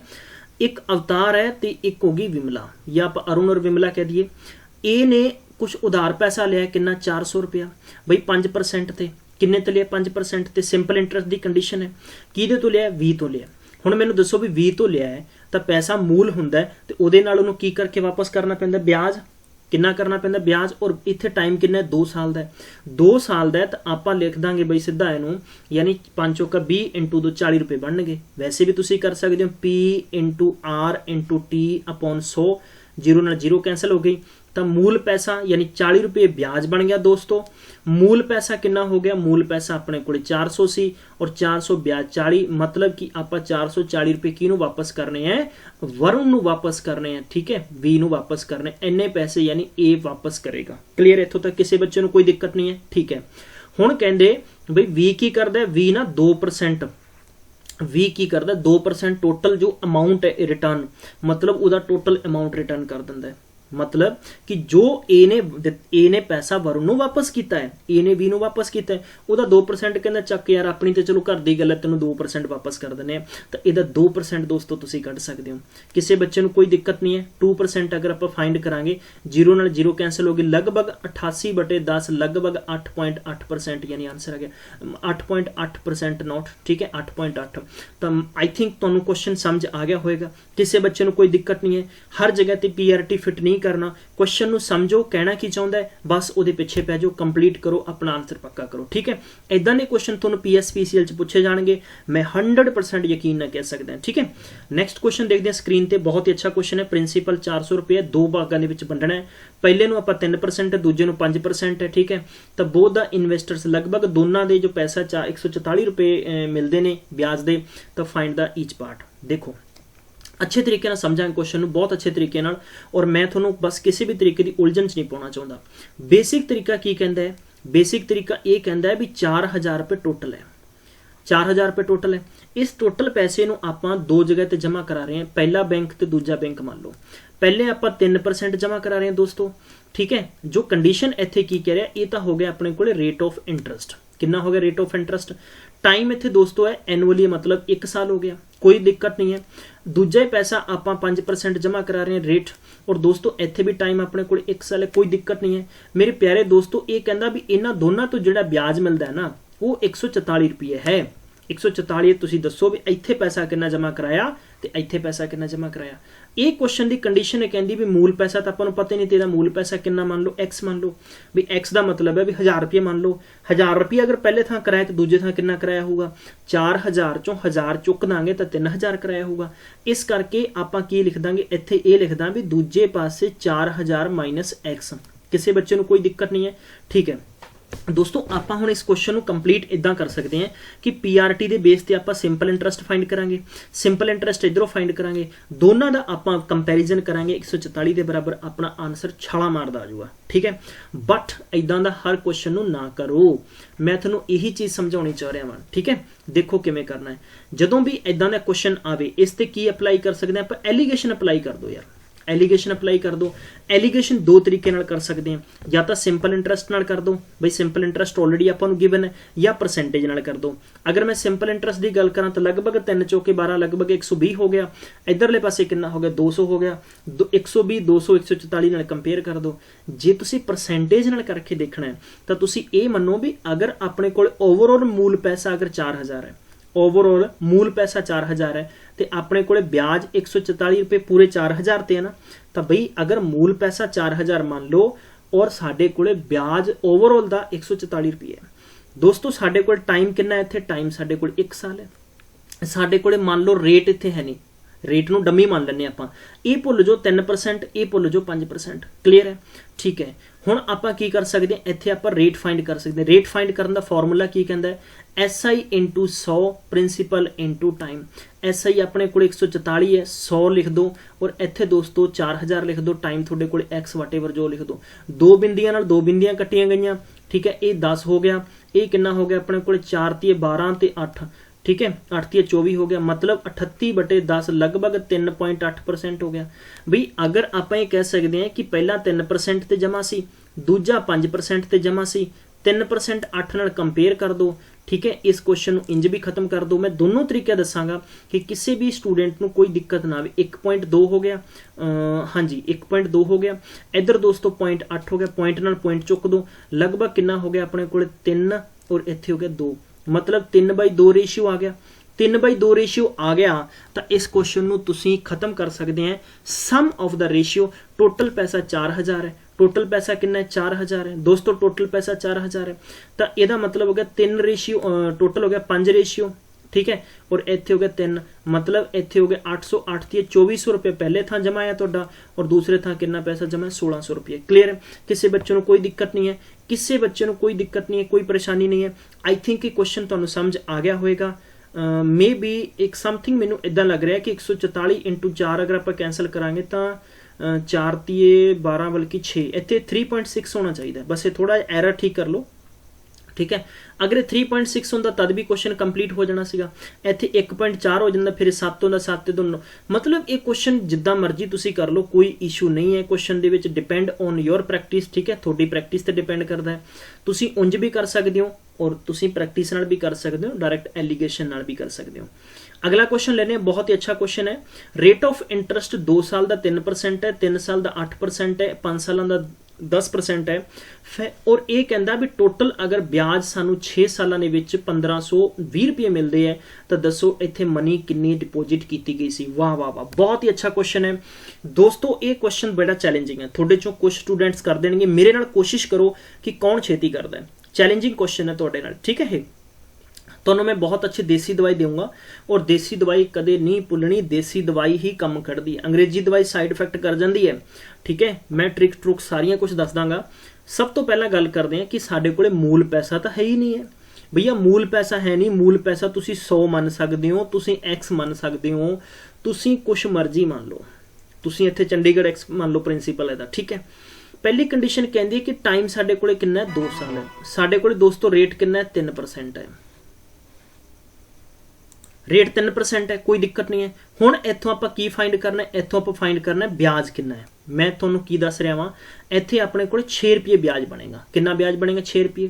एक अवतार है तो एक होगी विमला, या आप अरुण और विमला कह दिए। ए ने कुछ उधार पैसा लिया, कितना? 400 रुपया। बई 5% थे, किन्ने तो लिया? 5% ते सिंपल इंटरस्ट की कंडीशन है। किहदे तो लिया? वी तो लिया। हुण मैनूं दसो भी वी तो लिया है तो पैसा मूल हुंदा है ते उहदे नाल उहनूं की करके वापस करना पैंदा? ब्याज। कितना करना पैंदा? ब्याज। और इत्थे टाइम कितना है? 2 साल का है। 2 साल का है तो आपां लिख दांगे बई सीधा इहनूं, यानी 5 चौका 20 इंटू 2 40 रुपए बनणगे। वैसे भी तुसीं कर सकदे हो P into R into T upon 100, 0 नाल 0 कैंसल हो गई तो मूल पैसा यानी 40 रुपये ब्याज बन गया दोस्तों। मूल पैसा कितना हो गया? मूल पैसा अपने को 400 सी और 400 ब्याज 40, मतलब कि आप 440 रुपये किनू वापस करने हैं? वरुण नू वापस करने हैं। ठीक है, वी नू वापस करने, इन्ने पैसे यानी ए वापस करेगा। क्लीयर, इत्थों तक किसी बच्चे को कोई दिक्कत नहीं है। ठीक है, हुण कहंदे बई वी की करदा है? वी ना 2%, वी की करदा 2% टोटल जो अमाउंट है रिटर्न, मतलब उहदा टोटल अमाउंट रिटर्न कर दिंदा है। मतलब कि जो ए ने पैसा वरुण नूं वापस किया है, ए ने वी नूं वापस किया है, उहदा 2% कहंदा चक यार अपनी तो चलो घर दी गल है, तेनों 2% वापस कर दिंदे आ, तो इहदा 2% दोस्तों तुसीं कढ सकदे हो। किसी बच्चे नूं कोई दिक्कत नहीं है। 2% अगर आप फाइंड करांगे, 0 नाल 0 कैंसल हो गए, लगभग 88/10 लगभग 8.8% यानी आंसर आ गया 8.8% नॉट। ठीक है, 8.8। तो आई थिंक तुहानूं क्वेश्चन समझ आ गया होएगा। किसी बच्चे नूं कोई दिक्कत नहीं है, हर जगह ते पीआरटी फिट नहीं करना, क्वेश्चन नूं समझो कहना की चाहुंदा है, बस उहदे पिछे पै जाओ, कंप्लीट करो, अपना आंसर पक्का करो। ठीक है, इदां दे क्वेश्चन तुहानूं पीएसपीसीएल च पूछे जाणगे, मैं 100% यकीन ना कह सकदा। ठीक है, नैक्सट क्वेश्चन देखते हैं स्क्रीन ते। बहुत ही अच्छा क्वेश्चन है। प्रिंसीपल 400 रुपये 2 भागां दे विच वंडना है। पहले नूं आपां 3% है, दूजे नूं 5% है। ठीक है, तो बोथ द इन्वेस्टर्स लगभग दोनों दे जो पैसा 144 रुपये मिलते हैं ब्याज दे, तो फाइंड द ईच पार्ट। देखो अच्छे तरीके नाल समझांगे क्वेश्चन नूं, बहुत अच्छे तरीके नाल, और मैं तुहानूं बस किसी भी तरीके की उलझन च नहीं पाउणा चाहुंदा। बेसिक तरीका की कहंदा है? बेसिक तरीका ये कहंदा है भी 4000 रुपये टोटल है, 4000 रुपये टोटल है। इस टोटल पैसे नूं आपां 2 जगह ते जमा करा रहे हैं, पहला बैंक ते दूजा बैंक। मान लो पहले आपां 3% जमा करा रहे हैं दोस्तों। ठीक है, जो कंडीशन इत्थे की कह रहा ये तो हो गया अपने को रेट ऑफ इंटरस्ट। कितना हो गया रेट ऑफ इंटरस्ट? टाइम इत्थे दोस्तों है एनुअली, मतलब 1 साल हो गया, कोई दिक्कत नहीं है। दूजा ही पैसा आप 5% जमा करा रहे हैं रेट, और दोस्तों इत्थे भी टाइम अपने को 1 साल है, कोई दिक्कत नहीं है। मेरे प्यारे दोस्तों ये कहना भी इन्हां दोनों तो जिहड़ा ब्याज मिलता है ना वो 144 रुपये है। 144 ਤੁਸੀਂ ਦੱਸੋ ਵੀ ਇੱਥੇ ਪੈਸਾ ਕਿੰਨਾ ਜਮ੍ਹਾਂ ਕਰਾਇਆ ਤੇ ਇੱਥੇ ਪੈਸਾ ਕਿੰਨਾ ਜਮ੍ਹਾਂ ਕਰਾਇਆ। ਇਹ ਕੁਐਸਚਨ ਦੀ ਕੰਡੀਸ਼ਨ ਹੈ ਕਹਿੰਦੀ ਵੀ ਮੂਲ ਪੈਸਾ ਤਾਂ ਆਪਾਂ ਨੂੰ ਪਤਾ ਹੀ ਨਹੀਂ, ਤੇਰਾ ਮੂਲ ਪੈਸਾ ਕਿੰਨਾ ਮੰਨ ਲਓ x ਮੰਨ ਲਓ ਵੀ x ਦਾ ਮਤਲਬ ਹੈ ਵੀ 1000 ਰੁਪਏ ਮੰਨ ਲਓ। 1000 ਰੁਪਏ ਅਗਰ ਪਹਿਲੇ ਥਾਂ ਕਰਾਇਆ ਤੇ ਦੂਜੇ ਥਾਂ ਕਿੰਨਾ ਕਰਾਇਆ ਹੋਊਗਾ, 4000 ਚੋਂ 1000 ਚੁੱਕ ਦਾਂਗੇ ਤਾਂ 3000 ਕਰਾਇਆ ਹੋਊਗਾ। ਇਸ ਕਰਕੇ ਆਪਾਂ ਕੀ ਲਿਖ ਦਾਂਗੇ ਇੱਥੇ, ਇਹ ਲਿਖਦਾ ਵੀ ਦੂਜੇ ਪਾਸੇ 4000 ਮਾਈਨਸ x। ਕਿਸੇ ਬੱਚੇ ਨੂੰ ਕੋਈ ਦਿੱਕਤ ਨਹੀਂ ਹੈ, ਠੀਕ ਹੈ ਦੋਸਤੋ। ਆਪਾਂ ਹੁਣ ਇਸ ਕੁਐਸਚਨ ਨੂੰ ਕੰਪਲੀਟ ਇਦਾਂ ਕਰ ਸਕਦੇ ਹਾਂ ਕਿ ਪੀਆਰਟੀ ਦੇ ਬੇਸ ਤੇ ਆਪਾਂ ਸਿੰਪਲ ਇੰਟਰਸਟ ਫਾਈਂਡ ਕਰਾਂਗੇ, ਸਿੰਪਲ ਇੰਟਰਸਟ ਇਧਰੋਂ ਫਾਈਂਡ ਕਰਾਂਗੇ, ਦੋਨਾਂ ਦਾ ਆਪਾਂ ਕੰਪੈਰੀਜ਼ਨ ਕਰਾਂਗੇ। 144 ਦੇ ਬਰਾਬਰ ਆਪਣਾ ਆਨਸਰ ਛਾਲਾ ਮਾਰਦਾ ਆ ਜਾਊਗਾ, ਠੀਕ ਹੈ। ਬਟ ਇਦਾਂ ਦਾ ਹਰ ਕੁਐਸਚਨ ਨੂੰ ਨਾ ਕਰੋ, ਮੈਂ ਤੁਹਾਨੂੰ ਇਹੀ ਚੀਜ਼ ਸਮਝਾਉਣੀ ਚਾਹ ਰਿਹਾ ਹਾਂ, ਠੀਕ ਹੈ। ਦੇਖੋ ਕਿਵੇਂ ਕਰਨਾ ਹੈ। ਜਦੋਂ ਵੀ ਇਦਾਂ ਦਾ ਕੁਐਸਚਨ ਆਵੇ ਇਸ ਤੇ ਕੀ ਅਪਲਾਈ ਕਰ ਸਕਦੇ ਹਾਂ ਆਪਾਂ, ਐਲੀਗੇਸ਼ਨ ਅਪਲਾਈ ਕਰ ਦਿਓ ਯਾਰ, ਐਲੀਗੇਸ਼ਨ ਅਪਲਾਈ ਕਰ ਦੋ। ਐਲੀਗੇਸ਼ਨ ਦੋ ਤਰੀਕੇ ਨਾਲ ਕਰ ਸਕਦੇ ਹਾਂ, ਜਾਂ ਤਾਂ ਸਿੰਪਲ ਇੰਟਰਸਟ ਨਾਲ ਕਰ ਦੋ, ਬਈ ਸਿੰਪਲ ਇੰਟਰਸਟ ਆਲਰੇਡੀ ਆਪਾਂ ਨੂੰ ਗਿਵਨ ਹੈ, ਜਾਂ ਪਰਸੈਂਟੇਜ ਨਾਲ ਕਰ ਦੋ। ਅਗਰ ਮੈਂ ਸਿੰਪਲ ਇੰਟਰਸਟ ਦੀ ਗੱਲ ਕਰਾਂ ਤਾਂ ਲਗਭਗ 3 ਚੌਕੇ 12 ਲਗਭਗ 120 ਹੋ ਗਿਆ। ਇਧਰਲੇ ਪਾਸੇ ਕਿੰਨਾ ਹੋ ਗਿਆ, 200 ਹੋ ਗਿਆ। 120 200 144 ਨਾਲ ਕੰਪੇਅਰ ਕਰ ਦੋ। ਜੇ ਤੁਸੀਂ ਪਰਸੈਂਟੇਜ ਨਾਲ ਕਰਕੇ ਦੇਖਣਾ ਹੈ ਤਾਂ ਤੁਸੀਂ ਇਹ ਮੰਨੋ ਵੀ ਅਗਰ ਆਪਣੇ ਕੋਲ ਓਵਰਆਲ ਮੂਲ ਪੈਸਾ ਅਗਰ 4000 ਹੈ, ਓਵਰਆਲ ਮੂਲ ਪੈਸਾ 4000 ਹੈ ਤੇ ਆਪਣੇ ਕੋਲੇ ਵਿਆਜ 144 ਰੁਪਏ ਪੂਰੇ 4000 ਤੇ ਹੈ ਨਾ, ਤਾਂ ਬਈ ਅਗਰ ਮੂਲ ਪੈਸਾ 4000 ਮੰਨ ਲਓ ਔਰ ਸਾਡੇ ਕੋਲੇ ਵਿਆਜ ਓਵਰਆਲ ਦਾ 144 ਰੁਪਏ ਹੈ ਦੋਸਤੋ। ਸਾਡੇ ਕੋਲ ਟਾਈਮ ਕਿੰਨਾ ਹੈ ਇੱਥੇ, ਟਾਈਮ ਸਾਡੇ ਕੋਲ 1 ਸਾਲ ਹੈ। ਸਾਡੇ ਕੋਲੇ ਮੰਨ ਲਓ ਰੇਟ ਇੱਥੇ ਹੈ ਨਹੀਂ, ਰੇਟ ਨੂੰ ਡੰਮੀ ਮੰਨ ਲੈਂਦੇ ਆਪਾਂ। ਇਹ ਭੁੱਲ ਜਾਓ 3%, ਇਹ ਭੁੱਲ ਜਾਓ 5%, ਕਲੀਅਰ ਹੈ, ਠੀਕ ਹੈ। ਹੁਣ ਆਪਾਂ ਕੀ ਕਰ ਸਕਦੇ ਹਾਂ, ਇੱਥੇ ਆਪਾਂ ਰੇਟ ਫਾਈਂਡ ਕਰ ਸਕਦੇ ਹਾਂ। ਰੇਟ ਫਾਈਂਡ ਕਰਨ ਦਾ ਫਾਰਮੂਲਾ ਕੀ ਕਹਿੰਦਾ ਹੈ, SI into 100 principal into time. SI ਆਪਣੇ ਕੋਲ 144 ਹੈ, 100 ਲਿਖ ਦੋ ਔਰ ਇੱਥੇ ਦੋਸਤੋ 4000 ਲਿਖ ਦੋ, ਟਾਈਮ ਤੁਹਾਡੇ ਕੋਲ x ਵਾਟੇਵਰ ਜੋ ਲਿਖ ਦੋ। ਦੋ ਬਿੰਦੀਆਂ ਨਾਲ ਦੋ ਬਿੰਦੀਆਂ ਕੱਟੀਆਂ ਗਈਆਂ, ਠੀਕ ਹੈ। ਇਹ 10 ਹੋ ਗਿਆ, ਇਹ ਕਿੰਨਾ ਹੋ ਗਿਆ ਆਪਣੇ ਕੋਲ 4 ਤੇ 12 ਤੇ 8, ਠੀਕ ਹੈ। 8 ਤੇ 24 ਹੋ ਗਿਆ, ਮਤਲਬ 38/10 ਲਗਭਗ 3.8% ਹੋ ਗਿਆ। ਬਈ ਅਗਰ ਆਪਾਂ ਇਹ ਕਹਿ ਸਕਦੇ ਹਾਂ ਕਿ ਪਹਿਲਾਂ 3% ਤੇ ਜਮ੍ਹਾਂ ਸੀ, ਦੂਜਾ 5% ਤੇ ਜਮ੍ਹਾਂ ਸੀ, 3% 8 ਨਾਲ ਕੰਪੇਅਰ ਕਰ ਦੋ, ਠੀਕ ਹੈ। ਇਸ ਕੁਐਸਚਨ ਨੂੰ ਇੰਜ ਵੀ ਖਤਮ ਕਰ ਦੋ। ਮੈਂ ਦੋਨੋਂ ਤਰੀਕੇ ਦੱਸਾਂਗਾ ਕਿ ਕਿਸੇ ਵੀ ਸਟੂਡੈਂਟ ਨੂੰ ਕੋਈ ਦਿੱਕਤ ਨਾ ਆਵੇ। 1.2 ਹੋ ਗਿਆ, ਹਾਂਜੀ 1.2 ਹੋ ਗਿਆ। ਇੱਧਰ ਦੋਸਤੋ 0.8 ਹੋ ਗਿਆ, ਪੁਆਇੰਟ ਨਾਲ ਪੁਆਇੰਟ ਚੁੱਕ ਦੋ, ਲਗਭਗ ਕਿੰਨਾ ਹੋ ਗਿਆ ਆਪਣੇ ਕੋਲ 3 ਔਰ ਇੱਥੇ ਹੋ ਗਿਆ 2, ਮਤਲਬ 3/2 ਰੇਸ਼ੀਓ ਆ ਗਿਆ। 3/2 ਰੇਸ਼ੀਓ ਆ ਗਿਆ ਤਾਂ ਇਸ ਕੁਐਸਚਨ ਨੂੰ ਤੁਸੀਂ ਖਤਮ ਕਰ ਸਕਦੇ ਆ। Some of the ratio, total ਪੈਸਾ 4000 ਹੈ, ਟੋਟਲ ਪੈਸਾ ਕਿੰਨਾ ਹੈ 4000 ਹੈ ਦੋਸਤੋ, ਟੋਟਲ ਪੈਸਾ 4000 ਹੈ ਤਾਂ ਇਹਦਾ ਮਤਲਬ ਹੋ ਗਿਆ 3 ਰੇਸ਼ੀਓ, ਟੋਟਲ ਹੋ ਗਿਆ 5 ਰੇਸ਼ੀਓ, ਠੀਕ ਹੈ। ਔਰ ਇੱਥੇ ਹੋ ਗਿਆ 3, ਮਤਲਬ ਇੱਥੇ ਹੋ ਗਿਆ 808 ਤੇ 2400 ਰੁਪਏ ਪਹਿਲੇ ਥਾਂ ਜਮਾ ਹੈ ਤੁਹਾਡਾ ਔਰ ਦੂਸਰੇ ਥਾਂ ਕਿੰਨਾ ਪੈਸਾ ਜਮਾ ਹੈ 1600 ਰੁਪਏ। ਕਲੀਅਰ ਹੈ, ਕਿਸੇ ਬੱਚੇ ਨੂੰ ਕੋਈ ਦਿੱਕਤ ਨਹੀਂ ਹੈ, ਕਿਸੇ ਬੱਚੇ ਨੂੰ ਕੋਈ ਦਿੱਕਤ ਨਹੀਂ ਹੈ, ਕੋਈ ਪਰੇਸ਼ਾਨੀ ਨਹੀਂ ਹੈ। ਆਈ ਥਿੰਕ ਇਹ ਕੁਐਸਚਨ ਤੁਹਾਨੂੰ ਸਮਝ ਆ ਗਿਆ ਹੋਏਗਾ। ਮੇ ਬੀ ਇੱਕ ਸਮਥਿੰਗ ਮੈਨੂੰ ਇਦਾਂ ਲੱਗ ਰਿਹਾ ਕਿ 144 into 4 ਅਗਰ ਆਪਾਂ ਕੈਂਸਲ ਕਰਾਂਗੇ ਤਾਂ 4 ਤੀਏ 12 ਬਲਕਿ 6, ਇੱਥੇ 3.6 ਹੋਣਾ ਚਾਹੀਦਾ। ਬਸ ਇਹ ਥੋੜਾ ਐਰਰ ਠੀਕ ਕਰ ਲਓ, ਠੀਕ ਹੈ। ਅਗਰ ਇਹ 3.6 ਹੁੰਦਾ ਤਦ ਵੀ ਕੁਐਸਚਨ ਕੰਪਲੀਟ ਹੋ ਜਾਣਾ ਸੀਗਾ। ਇੱਥੇ 1.4 ਹੋ ਜਾਂਦਾ, ਫਿਰ 7 ਹੁੰਦਾ, 7 ਤੇ 2, ਮਤਲਬ ਇਹ ਕੁਐਸਚਨ ਜਿੱਦਾਂ ਮਰਜ਼ੀ ਤੁਸੀਂ ਕਰ ਲਓ, ਕੋਈ ਇਸ਼ੂ ਨਹੀਂ ਹੈ। ਕੁਐਸਚਨ ਦੇ ਵਿੱਚ ਡਿਪੈਂਡ ਔਨ ਯੋਰ ਪ੍ਰੈਕਟਿਸ, ਠੀਕ ਹੈ, ਤੁਹਾਡੀ ਪ੍ਰੈਕਟਿਸ ਤੇ ਡਿਪੈਂਡ ਕਰਦਾ ਹੈ। ਤੁਸੀਂ ਉਂਝ ਵੀ ਕਰ ਸਕਦੇ ਹੋ ਔਰ ਤੁਸੀਂ ਪ੍ਰੈਕਟਿਸ ਨਾਲ ਵੀ ਕਰ ਸਕਦੇ ਹੋ, ਡਾਇਰੈਕਟ ਐਲੀਗੇਸ਼ਨ ਨਾਲ ਵੀ ਕਰ ਸਕਦੇ ਹੋ। ਅਗਲਾ ਕੁਐਸਚਨ ਲੈਣੇ, ਬਹੁਤ ਹੀ ਅੱਛਾ ਕੁਐਸਚਨ ਹੈ। ਰੇਟ ਆਫ ਇੰਟਰਸਟ 2 ਸਾਲ ਦਾ 3% ਹੈ, 3 ਸਾਲ ਦਾ 8% ਹੈ, 5 ਸਾਲਾਂ ਦਾ 10% ਹੈ ਔਰ ਇਹ ਕਹਿੰਦਾ ਵੀ ਟੋਟਲ ਅਗਰ ਵਿਆਜ ਸਾਨੂੰ 6 ਸਾਲਾਂ ਦੇ ਵਿੱਚ 1520 ਰੁਪਏ ਮਿਲਦੇ ਹੈ ਤਾਂ ਦੱਸੋ ਇੱਥੇ ਮਨੀ ਕਿੰਨੀ ਡਿਪੋਜ਼ਿਟ ਕੀਤੀ ਗਈ ਸੀ। ਵਾਹ ਵਾਹ ਵਾਹ, ਬਹੁਤ ਹੀ ਅੱਛਾ ਕੁਐਸਚਨ ਹੈ ਦੋਸਤੋ। ਇਹ ਕੁਐਸਚਨ ਬੜਾ ਚੈਲੰਜਿੰਗ ਹੈ, ਤੁਹਾਡੇ ਚੋਂ ਕੁਝ ਸਟੂਡੈਂਟਸ ਕਰ ਦੇਣਗੇ, ਮੇਰੇ ਨਾਲ ਕੋਸ਼ਿਸ਼ ਕਰੋ ਕਿ ਕੌਣ ਛੇਤੀ ਕਰਦਾ ਹੈ। ਚੈਲੰਜਿੰਗ ਕੁਐਸਚਨ ਹੈ ਤੁਹਾਡੇ ਨਾਲ, ਠੀਕ ਹੈ। ਇਹ ਤੁਹਾਨੂੰ ਮੈਂ ਬਹੁਤ ਅੱਛੀ ਦੇਸੀ ਦਵਾਈ ਦੇਵਾਂਗਾ ਔਰ ਦੇਸੀ ਦਵਾਈ ਕਦੇ ਨਹੀਂ ਭੁੱਲਣੀ, ਦੇਸੀ ਦਵਾਈ ਹੀ ਕੰਮ ਕਰਦੀ ਹੈ, ਅੰਗਰੇਜ਼ੀ ਦਵਾਈ ਸਾਈਡ ਇਫੈਕਟ ਕਰ ਜਾਂਦੀ ਹੈ, ਠੀਕ ਹੈ। ਮੈਂ ਟ੍ਰਿਕ ਟਰੁਕ ਸਾਰੀਆਂ ਕੁਝ ਦੱਸ ਦਾਂਗਾ। ਸਭ ਤੋਂ ਪਹਿਲਾਂ ਗੱਲ ਕਰਦੇ ਹਾਂ ਕਿ ਸਾਡੇ ਕੋਲੇ ਮੂਲ ਪੈਸਾ ਤਾਂ ਹੈ ਹੀ ਨਹੀਂ ਹੈ ਭਈਆ, ਮੂਲ ਪੈਸਾ ਹੈ ਨਹੀਂ। ਮੂਲ ਪੈਸਾ ਤੁਸੀਂ 100 ਮੰਨ ਸਕਦੇ ਹੋ, ਤੁਸੀਂ x ਮੰਨ ਸਕਦੇ ਹੋ, ਤੁਸੀਂ ਕੁਛ ਮਰਜ਼ੀ ਮੰਨ ਲਓ, ਤੁਸੀਂ ਇੱਥੇ ਚੰਡੀਗੜ੍ਹ x ਮੰਨ ਲਓ ਪ੍ਰਿੰਸੀਪਲ ਇਹਦਾ, ਠੀਕ ਹੈ। ਪਹਿਲੀ ਕੰਡੀਸ਼ਨ ਕਹਿੰਦੀ ਹੈ ਕਿ ਟਾਈਮ ਸਾਡੇ ਕੋਲੇ ਕਿੰਨਾ ਹੈ 2 ਸਾਲ ਹੈ। ਸਾਡੇ ਕੋਲੇ ਦੋਸਤੋ ਰੇਟ ਕਿੰਨਾ ਹੈ 3% ਹੈ, ਰੇਟ 3% ਹੈ, ਕੋਈ ਦਿੱਕਤ ਨਹੀਂ ਹੈ। ਹੁਣ ਇੱਥੋਂ ਆਪਾਂ ਕੀ ਫਾਈਂਡ ਕਰਨਾ ਹੈ, ਇੱਥੋਂ ਆਪਾਂ ਫਾਈਂਡ ਕਰਨਾ ਹੈ ਵਿਆਜ ਕਿੰਨਾ ਹੈ। ਮੈਂ ਤੁਹਾਨੂੰ ਕੀ ਦੱਸ ਰਿਹਾ ਵਾਂ, ਇੱਥੇ ਆਪਣੇ ਕੋਲ 6 ਰੁਪਏ ਵਿਆਜ ਬਣੇਗਾ। ਕਿੰਨਾ ਵਿਆਜ ਬਣੇਗਾ 6 ਰੁਪਏ।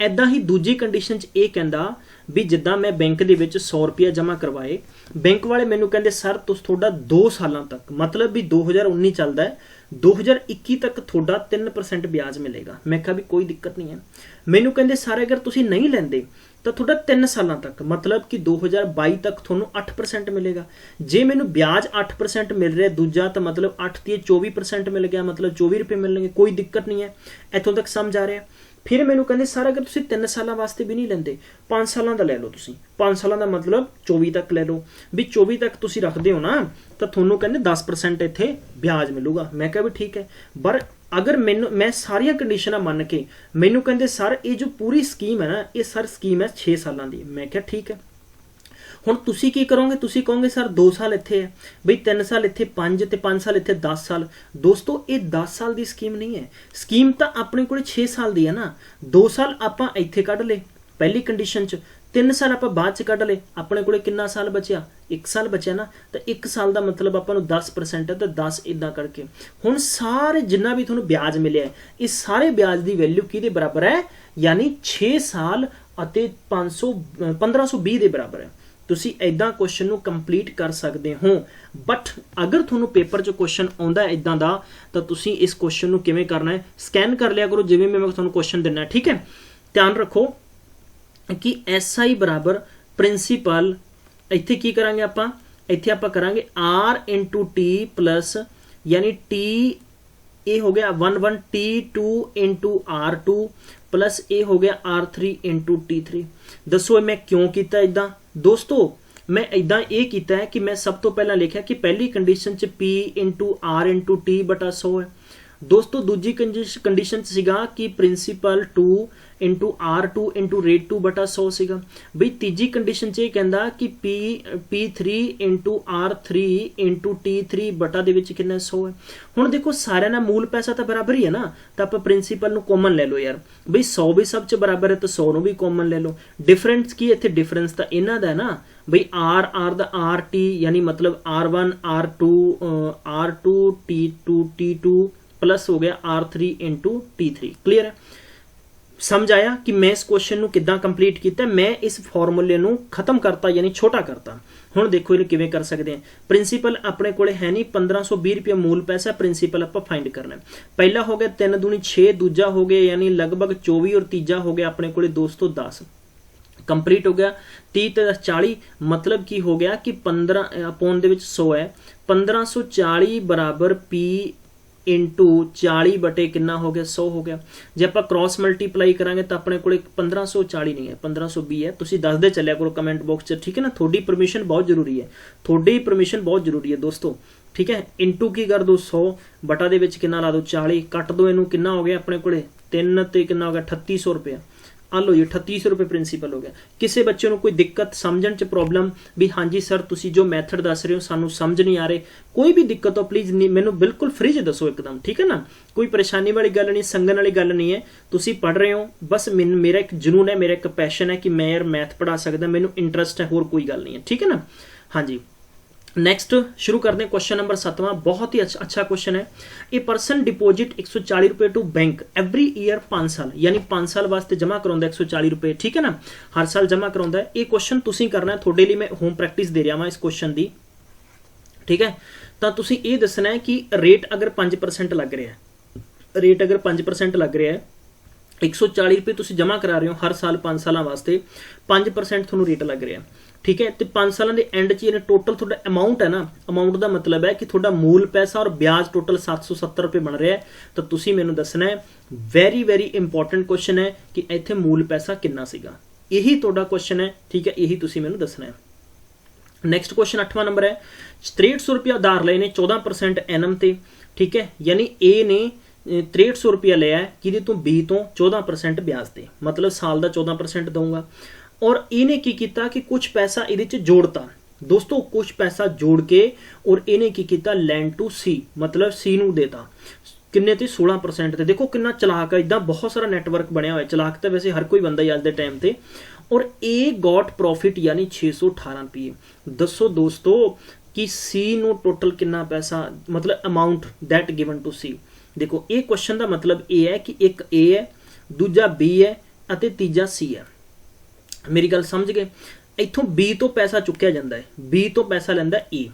ਐਦਾਂ ਹੀ ਦੂਜੀ ਕੰਡੀਸ਼ਨ 'ਚ ਇਹ ਕਹਿੰਦਾ ਵੀ ਜਿੱਦਾਂ ਮੈਂ ਬੈਂਕ ਦੇ ਵਿੱਚ 100 ਰੁਪਏ ਜਮ੍ਹਾਂ ਕਰਵਾਏ, ਬੈਂਕ ਵਾਲੇ ਮੈਨੂੰ ਕਹਿੰਦੇ ਸਰ ਤੁਸੀਂ ਤੁਹਾਡਾ 2 ਸਾਲਾਂ ਤੱਕ, ਮਤਲਬ ਵੀ 2019 ਚੱਲਦਾ ਹੈ, 2021 ਤੱਕ ਤੁਹਾਡਾ 3% ਵਿਆਜ ਮਿਲੇਗਾ। ਮੈਂ ਕਿਹਾ ਵੀ ਕੋਈ ਦਿੱਕਤ ਨਹੀਂ ਹੈ। ਮੈਨੂੰ ਕਹਿੰਦੇ ਸਰ ਅਗਰ ਤੁਸੀਂ ਨਹੀਂ ਲੈਂਦੇ ਤਾਂ ਤੁਹਾਡਾ 3 ਸਾਲਾਂ ਤੱਕ मतलब कि 2022 तक ਤੁਹਾਨੂੰ 8% ਮਿਲੇਗਾ। ਜੇ ਮੈਨੂੰ ਵਿਆਜ 8% ਮਿਲ ਰਿਹਾ ਦੂਜਾ ਤਾਂ मतलब 8 ਤੇ 24% ਮਿਲ ਗਿਆ, मतलब 24 ਰੁਪਏ ਮਿਲਣਗੇ, ਕੋਈ ਦਿੱਕਤ ਨਹੀਂ ਹੈ। ਇੱਥੋਂ ਤੱਕ ਸਮਝ ਆ ਰਿਹਾ। ਫਿਰ ਮੈਨੂੰ ਕਹਿੰਦੇ ਸਰ ਅਗਰ ਤੁਸੀਂ 3 ਸਾਲਾਂ ਵਾਸਤੇ ਵੀ ਨਹੀਂ ਲੈਂਦੇ 5 ਸਾਲਾਂ ਦਾ ਲੈ ਲਓ, ਤੁਸੀਂ 5 ਸਾਲਾਂ ਦਾ मतलब 24 ਤੱਕ ਲੈ ਲਓ ਵੀ 24 ਤੱਕ ਤੁਸੀਂ ਰੱਖਦੇ ਹੋ ਨਾ ਤਾਂ ਤੁਹਾਨੂੰ ਕਹਿੰਦੇ 10% ਇੱਥੇ ਵਿਆਜ ਮਿਲੂਗਾ। ਮੈਂ ਕਿਹਾ ਵੀ ਠੀਕ ਹੈ, ਪਰ अगर मैं सारिया कंडीशनां मन के मैनू कहते सर ये जो पूरी स्कीम है ना ये सर स्कीम है 6 सालों की। मैं क्या ठीक है, हुण तुसी की करोगे, तुसी कहोगे सर 2 साल इत्थे है बई 3 साल इत्थे 5 ते 5 साल इत्थे 10 साल। दोस्तों ये 10 साल की स्कीम नहीं है, स्कीम तो अपने को 6 साल की है ना। 2 साल आपां इत्थे कढ ले पहली कंडीशन च, 3 साल आपां बाद च कढ ले, अपने को कितना साल बचिया 1 साल बचिया ना। तो 1 साल का मतलब आपां नूं 10% है तो 10 इदां करके हुण सारे जिन्ना भी तुहानूं ब्याज मिलिया है इस सारे ब्याज की वैल्यू किहदे बराबर है, यानी 6 साल अते 1520 के बराबर है। तुसी इदां क्वेश्चन नूं कंप्लीट कर सकते हो। बट अगर तुहानूं पेपर च क्वेश्चन आउंदा है इदां दा तो तुसी इस क्वेश्चन नूं किवें करना है, स्कैन कर लिया करो जिवें मैं तुहानूं क्वेश्चन दिना है, ठीक है। ध्यान रखो कि SI बराबर प्रिंसीपल इत्थे की करांगे आपां, इत्थे आपां करांगे R इंटू टी प्लस यानी T ये हो गया 1 T2 इंटू R2 प्लस ये हो गया R3 इंटू T3। दसो मैं क्यों किया इदा। दोस्तों मैं इदा ये किया है कि मैं सब तो पहला लिखा कि पहली कंडीशन च P into R into T बटा 100 है। दोस्तों दूजी कंडीशन सीगा कि principal 2 into R2 into rate 2 बटा 100 सीगा। बई तीजी कंडीशन च कहता कि P3 into R3 into T3 बटा दे विच कितना 100 है। हुण देखो सारे ना मूल पैसा तो बराबर ही है ना, तो आप प्रिंसीपल नूं कॉमन ले लो यार, बई 100 भी सब च बराबर है तो 100 नूं भी कॉमन ले लो। डिफरेंस की इत्थे डिफरेंस तो इन्हां दा है ना, बई R दा RT यानी मतलब R1 R2 T2 प्लस हो गया R3 इंटू T3। क्लीयर है, समझ आया कि मैं इस क्वेश्चन नूं किद्दां कंप्लीट किया। मैं इस फॉर्मूले नूं खत्म करता यानी छोटा करता। हुण देखो इहनूं किवें कर सकते हैं। प्रिंसीपल अपने कोले है नहीं 1520 रुपये मूल पैसा, प्रिंसीपल आपां फाइंड करना है। पहला हो गया 3 दूनी 6, दूजा हो गया यानी लगभग 24 और तीजा हो गया अपने कोले दोस्तों 10। कंप्लीट हो गया 30 ते 10 40, मतलब की हो गया कि 15 अपॉन दे विच 100 है 1540 बराबर P इंटू 40 बटे कितना हो गया 100 हो गया। जे आप क्रॉस मल्टीप्लाई करांगे तो अपने को 1540 नहीं है 1520 है। तुसीं दसदे चलिया करो कमेंट बॉक्स च, ठीक है ना। थोड़ी परमिशन बहुत जरूरी है, थोड़ी परमिशन बहुत जरूरी है दोस्तों, ठीक है। इंटू की कर दो 100 बटा दे विच कितना ला दो 40, कट दो इनू कितना हो गया अपने को 3 ते कितना हो गया 3800 रुपया। आ लो ये 3800 रुपये प्रिंसीपल हो गया। किसी बच्चे को कोई दिक्कत समझण च प्रॉब्लम भी हाँ जी सर तुसी जो मैथड दस रहे हो सानू समझ नहीं आ रहे, कोई भी दिक्कत हो प्लीज़ नहीं मैनू बिल्कुल फ्री च दसो एकदम, ठीक है ना। कोई परेशानी वाली गल नहीं, संगन वाली गल नहीं है। तुसी पढ़ रहे हो बस मेरा एक जुनून है, मेरा एक पैशन है कि मैं यार मैथ पढ़ा सकदा, मैनू इंटरस्ट है, होर कोई गल नहीं है, ठीक है ना। हाँ जी नेक्स्ट शुरू करते हैं। क्वेश्चन नंबर 7वां बहुत ही अच्छा क्वेश्चन है। ए पर्सन डिपोजिट 140 रुपये टू बैंक एवरी ईयर 5 साल, यानी 5 साल वास्ते जमा कराउंदा 140 रुपये, ठीक है ना, हर साल जमा कराउंदा है। ये क्वेश्चन तुसीं करना है, थोड़े लिए मैं होम प्रैक्टिस दे रहा हाँ इस क्वेश्चन की, ठीक है। तो तुसीं ये दसना है कि रेट अगर 5% लग रहा है, रेट अगर 5% लग रहा है 140 रुपये तुसीं जमा करा रहे हो हर साल 5 साल वास्ते, 5% तुहानूं रेट लग रहा है, ठीक है। तो 5 साल के एंड च टोटल थोड़ा अमाउंट है ना, अमाउंट का मतलब है कि थोड़ा मूल पैसा और ब्याज टोटल 770 रुपये बन रहा है। तो तुसी मैनू दसना है, वेरी वेरी इंपॉर्टेंट क्वेश्चन है कि इत्थे मूल पैसा कितना सीगा, यही तुहाडा क्वेश्चन है, ठीक है, यही तुसी मैनू दसना है। नैक्सट क्वेश्चन 8वां नंबर है। 6300 रुपया उधार लए ने 14% एनम ते, ठीक है, यानी ए ने 6300 रुपया लिया है कि तो बी तो 14% ब्याज ते, मतलब साल का 14% दूंगा। और इन्हें की किया कि कुछ पैसा ये जोड़ता दोस्तों, कुछ पैसा जोड़ के और इन्हें की किया लैंड टू सी, मतलब सी नू देता किन्ने ते 16% ते। देखो कितना चलाक है, इदा बहुत सारा नैटवर्क बनया हुआ है। चलाक तो वैसे हर कोई बंदा ही अज के टाइम ते। और ए गॉट प्रॉफिट यानी 618 रुपये। दसो दोस्तों कि सी नू टोटल कितना पैसा, मतलब अमाउंट दैट गिवन टू सी। देखो ये क्वेश्चन का मतलब ये है कि एक ए है, दूजा बी है और तीजा सी है। मेरी गल समझ गए। इत्थों बी तो पैसा चुकया जाता है, बी तो पैसा लैंदा ए,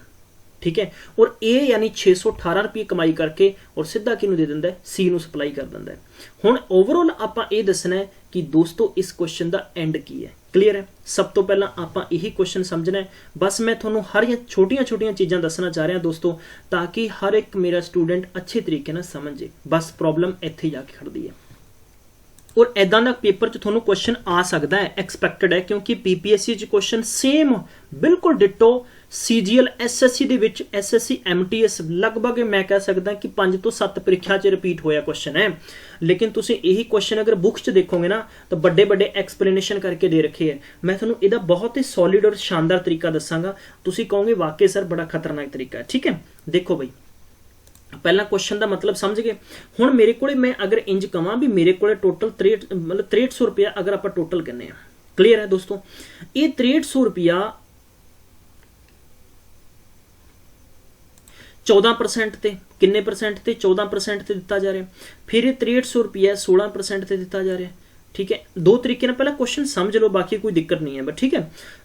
ठीक है, और ए यानी 618 रुपये कमाई करके और सीधा किनू दे दिंदा है, सी नू सप्लाई कर दिंदा है। हुण ओवरऑल आपां ये दसना है कि दोस्तों इस क्वेश्चन का एंड की है, क्लीयर है। सब तो पहला आपां यही क्वेश्चन समझना है। बस मैं थोनों हर छोटियां छोटियां चीज़ां दसना चाह रहा दोस्तों, ताकि हर एक मेरा स्टूडेंट अच्छे तरीके नाल समझे। बस प्रॉब्लम इत्थे ही जाके खड़दी है। और इदां दा पेपर च थोनों क्वेश्चन आ सकता है, एक्सपैक्टेड है, क्योंकि पीपीएससी च क्वेश्चन सेम बिल्कुल डिटो CGL SSC दे विच SSC MTS लगभग मैं कह सकदा कि 5 ਤੋਂ 7 ਪ੍ਰੀਖਿਆ च रिपीट होया क्वेश्चन है। लेकिन तुसीं यही क्वेश्चन अगर बुक्स च देखोगे ना तो बड़े बड़े एक्सप्लेनेशन करके दे रखे है। मैं तुहानूं इहदा बहुत ही सॉलिड और शानदार तरीका दसांगा, तुसीं कहोगे वाकई सर बड़ा खतरनाक तरीका है। ठीक है, देखो बई पहला क्वेश्चन का मतलब समझ गए। हुण मेरे को मैं अगर इंज कहां भी मेरे को टोटल 6300 रुपया अगर आप टोटल कहने, क्लीयर है दोस्तों। ये 6300 रुपया 14% ते किन्ने परसेंट ते 14% ते दिता जा रहा है। फिर ये 6300 रुपया 16% ते दिता जा रहा है। ठीक है, दो तरीके ना पहला क्वेश्चन समझ लो, बाकी कोई दिक्कत नहीं है। बट ठीक है,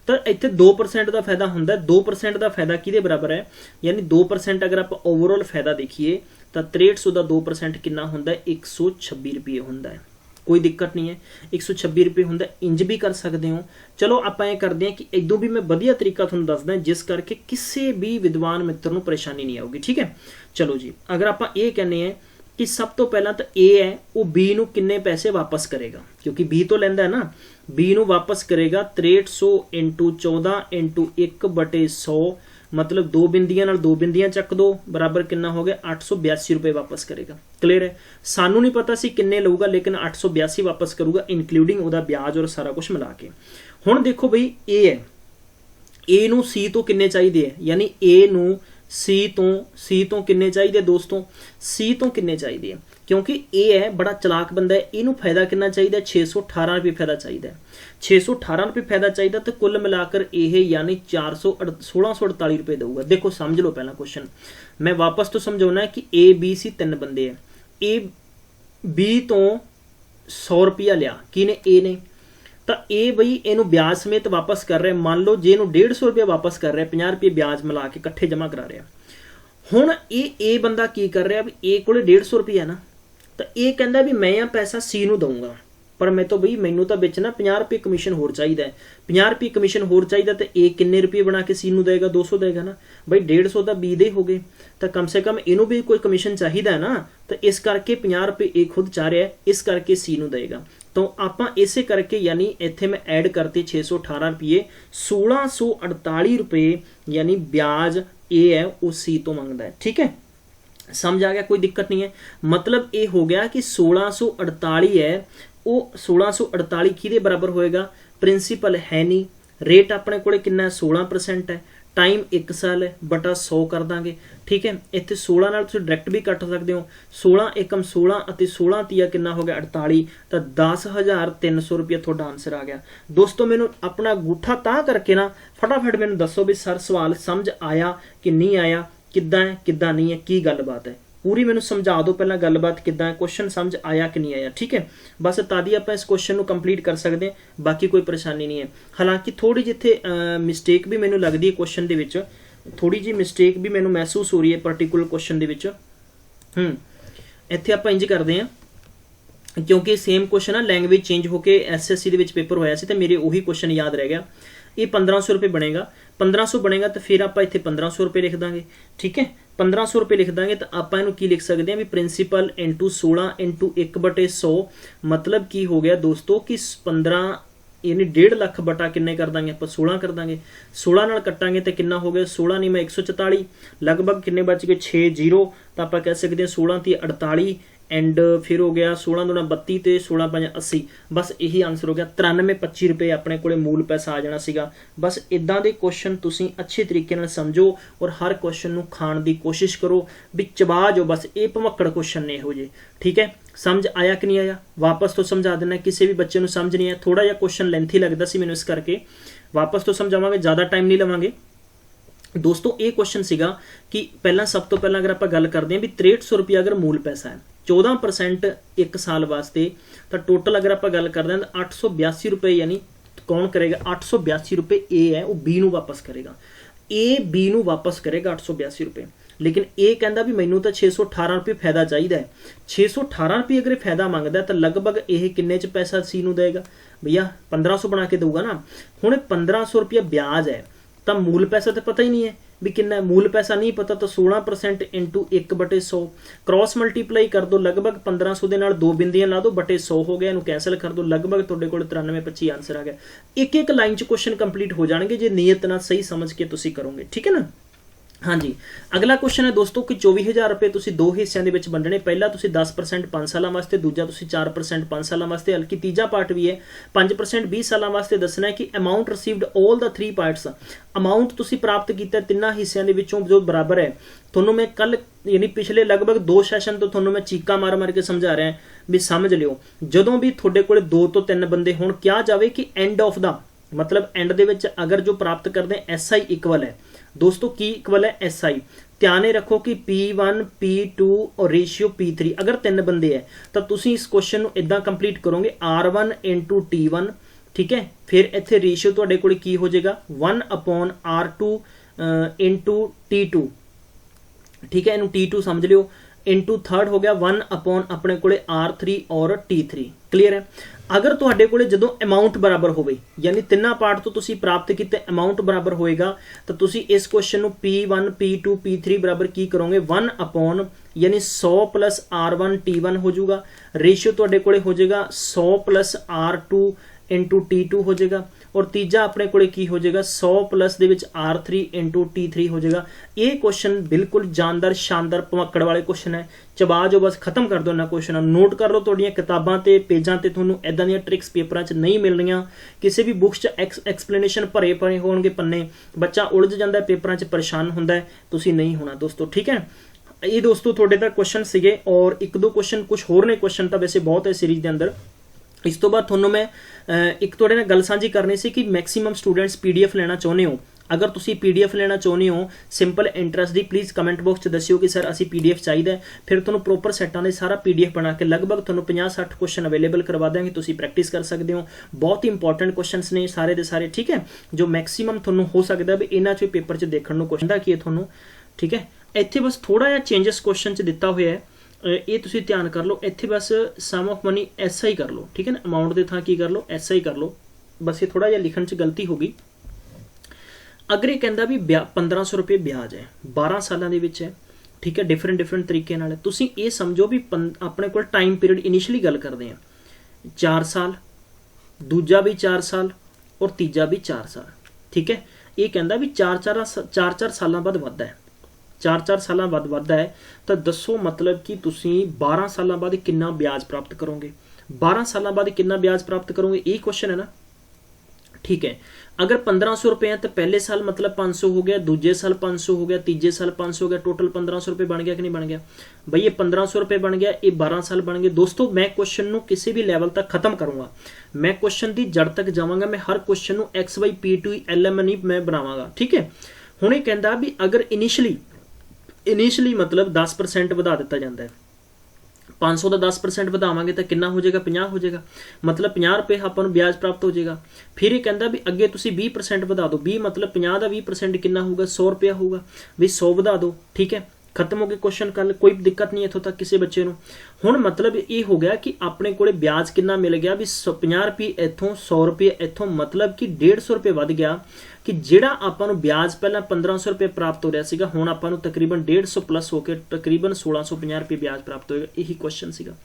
तो इत्थे 2% का फायदा होंदा है। 2% का फायदा किहदे बराबर है, यानी 2% अगर आप ओवरऑल फायदा देखिए तो 6300 का 2% कितना होंदा है, 126 रुपये होंदा है। कोई दिक्कत नहीं है, 126 रुपये होंदा, इंज भी कर सकते हो। चलो आप ये करते हैं कि इदों भी मैं वधिया तरीका तुहानूं दसदा जिस करके किसी भी विद्वान मित्र नूं परेशानी नहीं आऊगी। ठीक है, चलो जी, अगर आप ये कहने हैं कि सब तो पहला तो ए है वो बी नूं किन्ने पैसे वापस करेगा, क्योंकि बी तो लैंदा है ना, बी नूं वापस करेगा 6300 × 14 × 1/100, मतलब 2 बिंदियां नाल 2 बिंदियां चक दो, बराबर कितना हो गया 882 रुपये वापस करेगा। क्लीयर है, सानू नहीं पता सी किन्ने लऊगा, लेकिन 882 वापस करूगा, इंक्लूडिंग उहदा ब्याज और सारा कुछ मिला के। हुण देखो बई ए है, ए नूं सी तो किन्ने चाहिए है, यानी ए नूं सी तो किन्ने चाहिए दोस्तों, सी तो किन्ने चाहिए है, क्योंकि ए है बड़ा चलाक बंदा है, इनू फायदा कितना चाहिए, 618 रुपये फायदा चाहिए। 618 रुपये फायदा चाहिए तो कुल मिलाकर यह यानी 1648 रुपये देगा। देखो समझ लो पहला क्वेश्चन, मैं वापस तो समझाना है कि ए बी सी 3 बंदे है, ए बी तो 100 रुपया लिया किने ए ने, तो ए बई इनू ब्याज समेत वापस कर रहा है। मान लो जे इनू 150 रुपया वापस कर रहा है, 50 रुपये ब्याज मिला के कट्ठे जमा करा रहा। हुण ए बंदा की कर रहा भी ए को 150 रुपया है ना, तो ये कहता भी मैं आ पैसा सी नूं दूंगा, पर मैं तो बई मैनू तो बिच ना 50 रुपये कमीशन होर चाहिए, 50 रुपये कमीशन होर चाहिए, तो ए किन्ने रुपये बना के सी नूं देगा, 200 देगा ना। बई 150 तो बी दे हो गए, तो कम से कम इनू भी कोई कमीशन चाहिए है ना, तो इस करके 50 रुपये ए खुद चाह रहा है, इस करके सी नूं देगा। तो आप इसे करके यानी इत्थे मैं ऐड करते 618 रुपये, 1648 रुपये यानी ब्याज ए है वो सी तो मंगता है। ठीक है, समझ आ गया, कोई दिक्कत नहीं है। मतलब ये हो गया कि 1648 है, वो 1648 किहदे बराबर होएगा, प्रिंसीपल है नहीं, रेट अपने को कितना है 16% है, टाइम 1 साल है, बटा 100 कर देंगे। ठीक है, इत्थे 16 नाल तुसीं डायरैक्ट भी कट सकते हो, 16 एकम 16 अते 16 तिया कितना हो गया 48, तो 10,300 रुपया तुहाडा आंसर आ गया। दोस्तों मैनू अपना अंगूठा तां करके ना फटाफट मैनू दसो भी सर सवाल समझ आया कि नहीं आया, किद्दां है किद्दां नहीं है, की गलबात है, पूरी मैनू समझा दो पहला गलबात किद्दां है, क्वेश्चन समझ आया कि नहीं आया। ठीक है, बस तादी आप इस क्वेश्चन को कंप्लीट कर सकते हैं, बाकी कोई परेशानी नहीं है। हालांकि थोड़ी जिथे मिसटेक भी मैनू लगती है क्वेश्चन दे विच, थोड़ी जी मिसटेक भी मैनू महसूस हो रही है पर्टिकुलर क्वेश्चन दे विच। इत्थे आप इंज करते हैं, क्योंकि सेम क्वेश्चन है लैंग्वेज चेंज होकर SSC दे विच पेपर होया सी, ते मेरे उही क्वेश्चन याद रह गया। ये 1500 रुपये बनेगा, 1500 बनेगा तो फिर आप इत्थे 1500 रुपये लिख देंगे। ठीक है, 1500 रुपये लिख देंगे तो आप इनू की लिख सकते हैं भी प्रिंसीपल इंटू 16 × 1/100, मतलब की हो गया दोस्तों कि 15 यानी 1.5 लाख बटा किन्ने कर देंगे आप 16 कर देंगे, 16 नाल कटांगे तो कितना हो गया 16 नहीं मैं 144, लगभग किन्ने बच गए 6 0, तो आप कह सकते हैं 16 × 48 एंड फिर हो गया 16 दूना 32 ते 16 5 80, बस यही आंसर हो गया 93-25 रुपये अपने को मूल पैसा आ जाना सीगा। बस इदां दे क्वेश्चन तुसीं अच्छे तरीके नाल समझो और हर क्वेश्चन नूं खाण दी कोशिश करो भी चबा जो, बस ये भमक्कड़ क्वेश्चन ने इहो जे। ठीक है, समझ आया कि नहीं आया, वापस तो समझा देना, किसी भी बच्चे नूं समझ नहीं आया, थोड़ा जिहा क्वेश्चन लेंथी लगदा सी मैनूं, इस करके वापस तो समझावांगे, ज़्यादा टाइम नहीं लवांगे। दोस्तों ये क्वेश्चन सीगा कि पहला सब तो पहला अगर आप गल करते हैं भी 6300 रुपया अगर मूल पैसा है, 14% 1 साल वास्ते, तो टोटल अगर आप गल करते हैं तो 882 रुपये, यानी कौन करेगा 882 रुपये ए है वो बी नूं वापस करेगा, ए बी नूं वापस करेगा 882 रुपये। लेकिन ये कहता भी मैनू तो 618 रुपये फायदा चाहिए। 618 रुपये अगर फायदा मंगता तो लगभग ये किन्ने च पैसा सी नूं देगा भैया, 1500 बना के दूगा ना। हुण 1500 रुपया ब्याज है तो मूल पैसा तो पता ही नहीं है भी कितना, मूल पैसा नहीं पता तो 16% इंटू 1/100 क्रॉस मल्टीप्लाई कर दो, लगभग 1500 के नाल 2 बिंदियां ला दो, बटे 100 हो गया, इनू कैंसल कर दो, लगभग तुहाडे कोल 93-25 आंसर आ गया। एक एक लाइन च क्वेश्चन कंप्लीट हो जाएंगे जे नीयत नाल सही समझ के तुसीं करोगे, ठीक है ना। हाँ जी, अगला क्वेश्चन है दोस्तों कि 24,000 रुपये तुसीं 2 हिस्सों के विच वंडने। पहला तुसीं 10% 5 साल वास्ते, दूजा तुसीं 4% 5 साल वास्ते, हल्कि तीजा पार्ट भी है 5% 20 साल वास्ते दसना है कि amount received all the 3 parts, amount तुसीं प्राप्त किया 3 हिस्सों के विचों जो बराबर है। तुहानूं मैं कल यानी पिछले लगभग 2 सैशन तो तुहानूं मैं चीका मार मार के समझा रहा भी समझ लियो, जदों भी तुहाडे कोल 2 तो 3 बंदे होण, क्या जावे कि एंड ऑफ द मतलब एंड दे विच अगर जो प्राप्त करते हैं SI इक्वल है दोस्तों, की इक्वल है SI। ध्यान रखो कि P1 P2 और रेशियो P3, अगर 3 बंदे है तो तुसीं इस क्वेश्चन नूं इदां कंप्लीट करोगे R1 इंटू T1, ठीक है। फिर इत्थे रेशियो तुहाडे कोल की हो जाएगा 1/R2 इंटू T2, ठीक है, इनू T2 समझ लियो, इंटू थर्ड हो गया 1/ अपने कोले R3 और T3। क्लीयर है। अगर तुहाडे कोले जदों अमाउंट बराबर होवे यानी 3 पार्ट तो तुसीं प्राप्त किते अमाउंट बराबर होएगा तो तुसीं इस क्वेश्चन नूं P1 P2 P3 बराबर की करोगे 1/ यानी 100 प्लस R1 T1 हो जाऊगा, रेशियो तुहाडे कोले हो जाएगा 100 प्लस R2 इंटू T2 हो जाएगा, और तीजा अपने कोले की हो जाएगा 100 प्लस दे विच R3 इंटू T3 हो जाएगा। ये क्वेश्चन बिल्कुल जानदार शानदार भमक्कड़ वाले क्वेश्चन है, चबा जो बस खत्म कर दो इन्हां क्वेश्चन, नोट कर लो, तुहाडीआं किताबां ते पेजां ते तुहानूं इदां दीआं ट्रिक्स पेपरां च नहीं मिलणीआं, किसी भी बुक्स च एक्सप्लेनेशन भरे पए होणगे पन्ने, बच्चा उलझ जांदा है पेपरां च परेशान हुंदा है, तुसीं नहीं होना दोस्तों, ठीक है। ये दोस्तों तुहाडे तक क्वेश्चन सीगे, और 1-2 क्वेश्चन कुछ होर ने, क्वेश्चन तो वैसे बहुत है सीरीज के अंदर। इस तो बाद तुहानूं मैं एक तुहाडे नाल गल साझी करनी सी कि मैक्सीमम स्टूडेंट्स PDF लेना चाहुंदे हो, अगर तुसीं PDF लेना चाहुंदे हो simple interest the, please comment box च दस्सिओ कि सर असीं PDF चाहिए, फिर तुहानूं प्रॉपर सैटां दे सारा PDF बना के लगभग तुहानूं 50-60 क्वेश्चन अवेलेबल करवा देंगे, तुसीं प्रैक्टिस कर सकते हो। बहुत ही इंपॉर्टेंट क्वेश्चनस ने सारे दे सारे, ठीक है, जो मैक्सीमम तुहानूं हो सकदा भी इन्हां चों पेपर च देखण नूं क्वेश्चन दा की है तुहानूं, ठीक है। इत्थे बस थोड़ा जिहा चेंजेस क्वेश्चन च दिता होया है, ये तुसीं ध्यान कर लो, इत्थे बस सम ऑफ मनी SI कर लो, ठीक है ना, अमाउंट दे थां की कर लो SI कर लो, बस ये थोड़ा जिहा लिखण च गलती हो गई। अगर ये कहंदा भी 1500 रुपये ब्याज है 12 सालों के विच है, ठीक है, डिफरेंट तरीके नाल, तुसीं ये समझो भी अपने कोल टाइम पीरियड इनिशियली गल करते हैं 4 साल, दूजा भी 4 साल और तीजा भी 4 साल, ठीक है। ये कहंदा भी 4 सालों बाद वधदा है, 4 सालों बाद वधदा है, तो दसो मतलब कि तुसीं 12 सालों बाद कितना ब्याज प्राप्त करोगे, 12 सालों बाद कितना ब्याज प्राप्त करोगे, यही क्वेश्चन है ना, ठीक है। अगर 1500 रुपये है तो पहले साल मतलब 500 हो गया, दूजे साल 500 हो गया, तीजे साल 500 हो गया, टोटल 1500 रुपये बन गया कि नहीं बन गया भाई, ये 1500 रुपये बन गया, ये 12 साल बन गए। दोस्तों मैं क्वेश्चन नूं किसी भी लैवल तक खत्म करूंगा, मैं क्वेश्चन की जड़ तक जावांगा, मैं हर क्वेश्चन नूं XY P2 LM नहीं मैं बनावांगा, ठीक है। हुण ये कहंदा भी अगर इनिशियली मतलब 10% वधा दिता जाता है, 500 का 10% ਵਧਾਵਾਂਗੇ तो कितना हो जाएगा 50 हो जाएगा, मतलब 50 रुपये ਆਪਾਂ ਨੂੰ ब्याज प्राप्त हो जाएगा। फिर ये कहता भी अगे तुसी 20% ਵਧਾ दो, 20 मतलब 50 का 20% कितना होगा 100 रुपया होगा, भी 100 ਵਧਾ दो, ठीक है, खत्म हो गए क्वेश्चन कल, कोई दिक्कत नहीं इत्थों तक किसी बच्चे नूं। हुण मतलब ये हो गया कि अपने कोले ब्याज कितना मिल गया भी 50 रुपये इत्थों 100 रुपये इत्थों, मतलब कि 150 रुपये वध गया, कि जिहड़ा आपां नूं ब्याज पहलां 1500 रुपये प्राप्त हो रहा सीगा, हुण आपां नूं तकरीबन 150 प्लस होकर तकरीबन 1650 रुपये ब्याज प्राप्त होएगा। यही क्वेश्चन सीगा।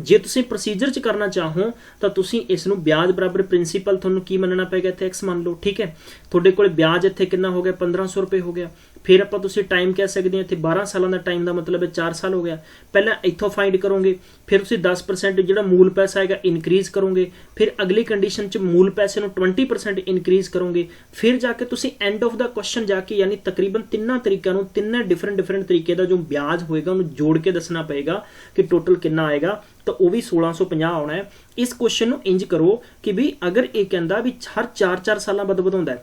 जे तुसीं प्रोसीजर च करना चाहो तो तुसीं इस नूं ब्याज बराबर प्रिंसीपल तुहानूं की मनना पेगा, इत्थे X मान लो, ठीक है, तुहाडे कोल ब्याज इत्थे कितना हो गया 1500 रुपये हो गया, फिर आपां तुसीं टाइम कह सकते हैं इत्थे 12 सालों का टाइम का मतलब है 4 साल हो गया, पहला इत्थों फाइंड करोगे, फिर तुसीं 10% जिहड़ा मूल पैसा है इनक्रीज करोगे, फिर अगली कंडीशन च मूल पैसे नूं 20% इनक्रीज करोगे, फिर जाके तुसीं एंड ऑफ द क्वेश्चन जाके यानी तकरीबन 3 तरीकों नूं 3 डिफरेंट तरीके का जो ब्याज होएगा उन्हें जोड़ के दसना पएगा कि टोटल कितना आएगा, तो वह भी 1650 आना है। इस क्वेश्चन नूं इंज करो कि भी अगर ये कहता भी हर 4 साल बाद वधाउंदा है,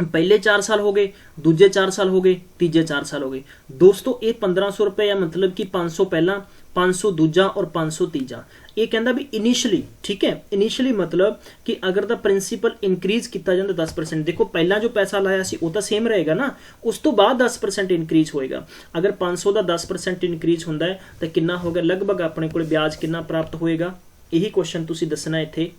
पहले 4 साल हो गए, दूजे 4 साल हो गए, तीजे 4 साल हो गए। दोस्तों ये 1500 रुपये या मतलब कि 500 पहला 500 दूजा और 500 तीजा। ये कहता भी इनिशियली, ठीक है, इनिशियली मतलब कि अगर द प्रिंसीपल इंक्रीज किया जाता 10%, देखो पहला जो पैसा लाया सी वो तो सेम रहेगा ना, उस तो बाद 10% इंक्रीज होएगा। अगर 500 का 10% इंक्रीज होंदा है तो कितना हो गया, लगभग अपने को ब्याज कितना प्राप्त होएगा, यही क्वेश्चन तुसी दसना इत्थे,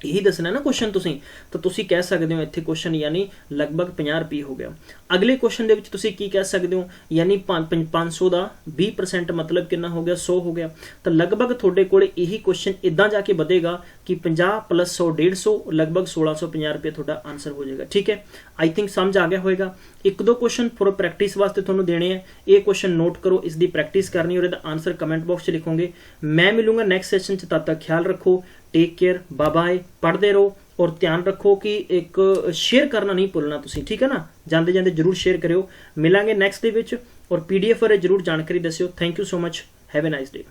यही दसना ना क्वेश्चन तुसी, तो तुसी कह सकते हो इत्थे क्वेश्चन यानी लगभग 50 रुपये हो गया। अगले क्वेश्चन दे विच तुसी की कह सकते हो, यानी 500 का 20% मतलब कितना हो गया, 100 हो गया। तो लगभग थोड़े कोले यही क्वेश्चन इदा जाके बढ़ेगा कि 50 + 100 150, लगभग 1650 रुपये थोड़ा आंसर हो जाएगा। ठीक है, आई थिंक समझ आ गया होएगा। एक दो क्वेश्चन फॉर प्रैक्टिस वास्ते थोड़ा देने हैं, ये क्वेश्चन नोट करो, इसकी प्रैक्टिस करनी और इसका आंसर कमेंट बॉक्स में लिखोगे। मैं मिलूंगा नेक्स्ट सेशन, तब तक ख्याल रखो, टेक केयर, बाय बाय, पढ़ते रहो और ध्यान रखो कि एक शेयर करना नहीं भूलना तुसी, ठीक है ना, जाते जाते जरूर शेयर करो। मिलांगे नैक्सट डे और PDF पर जरूर जानकारी दस्यो। Thank you so much, have a nice day.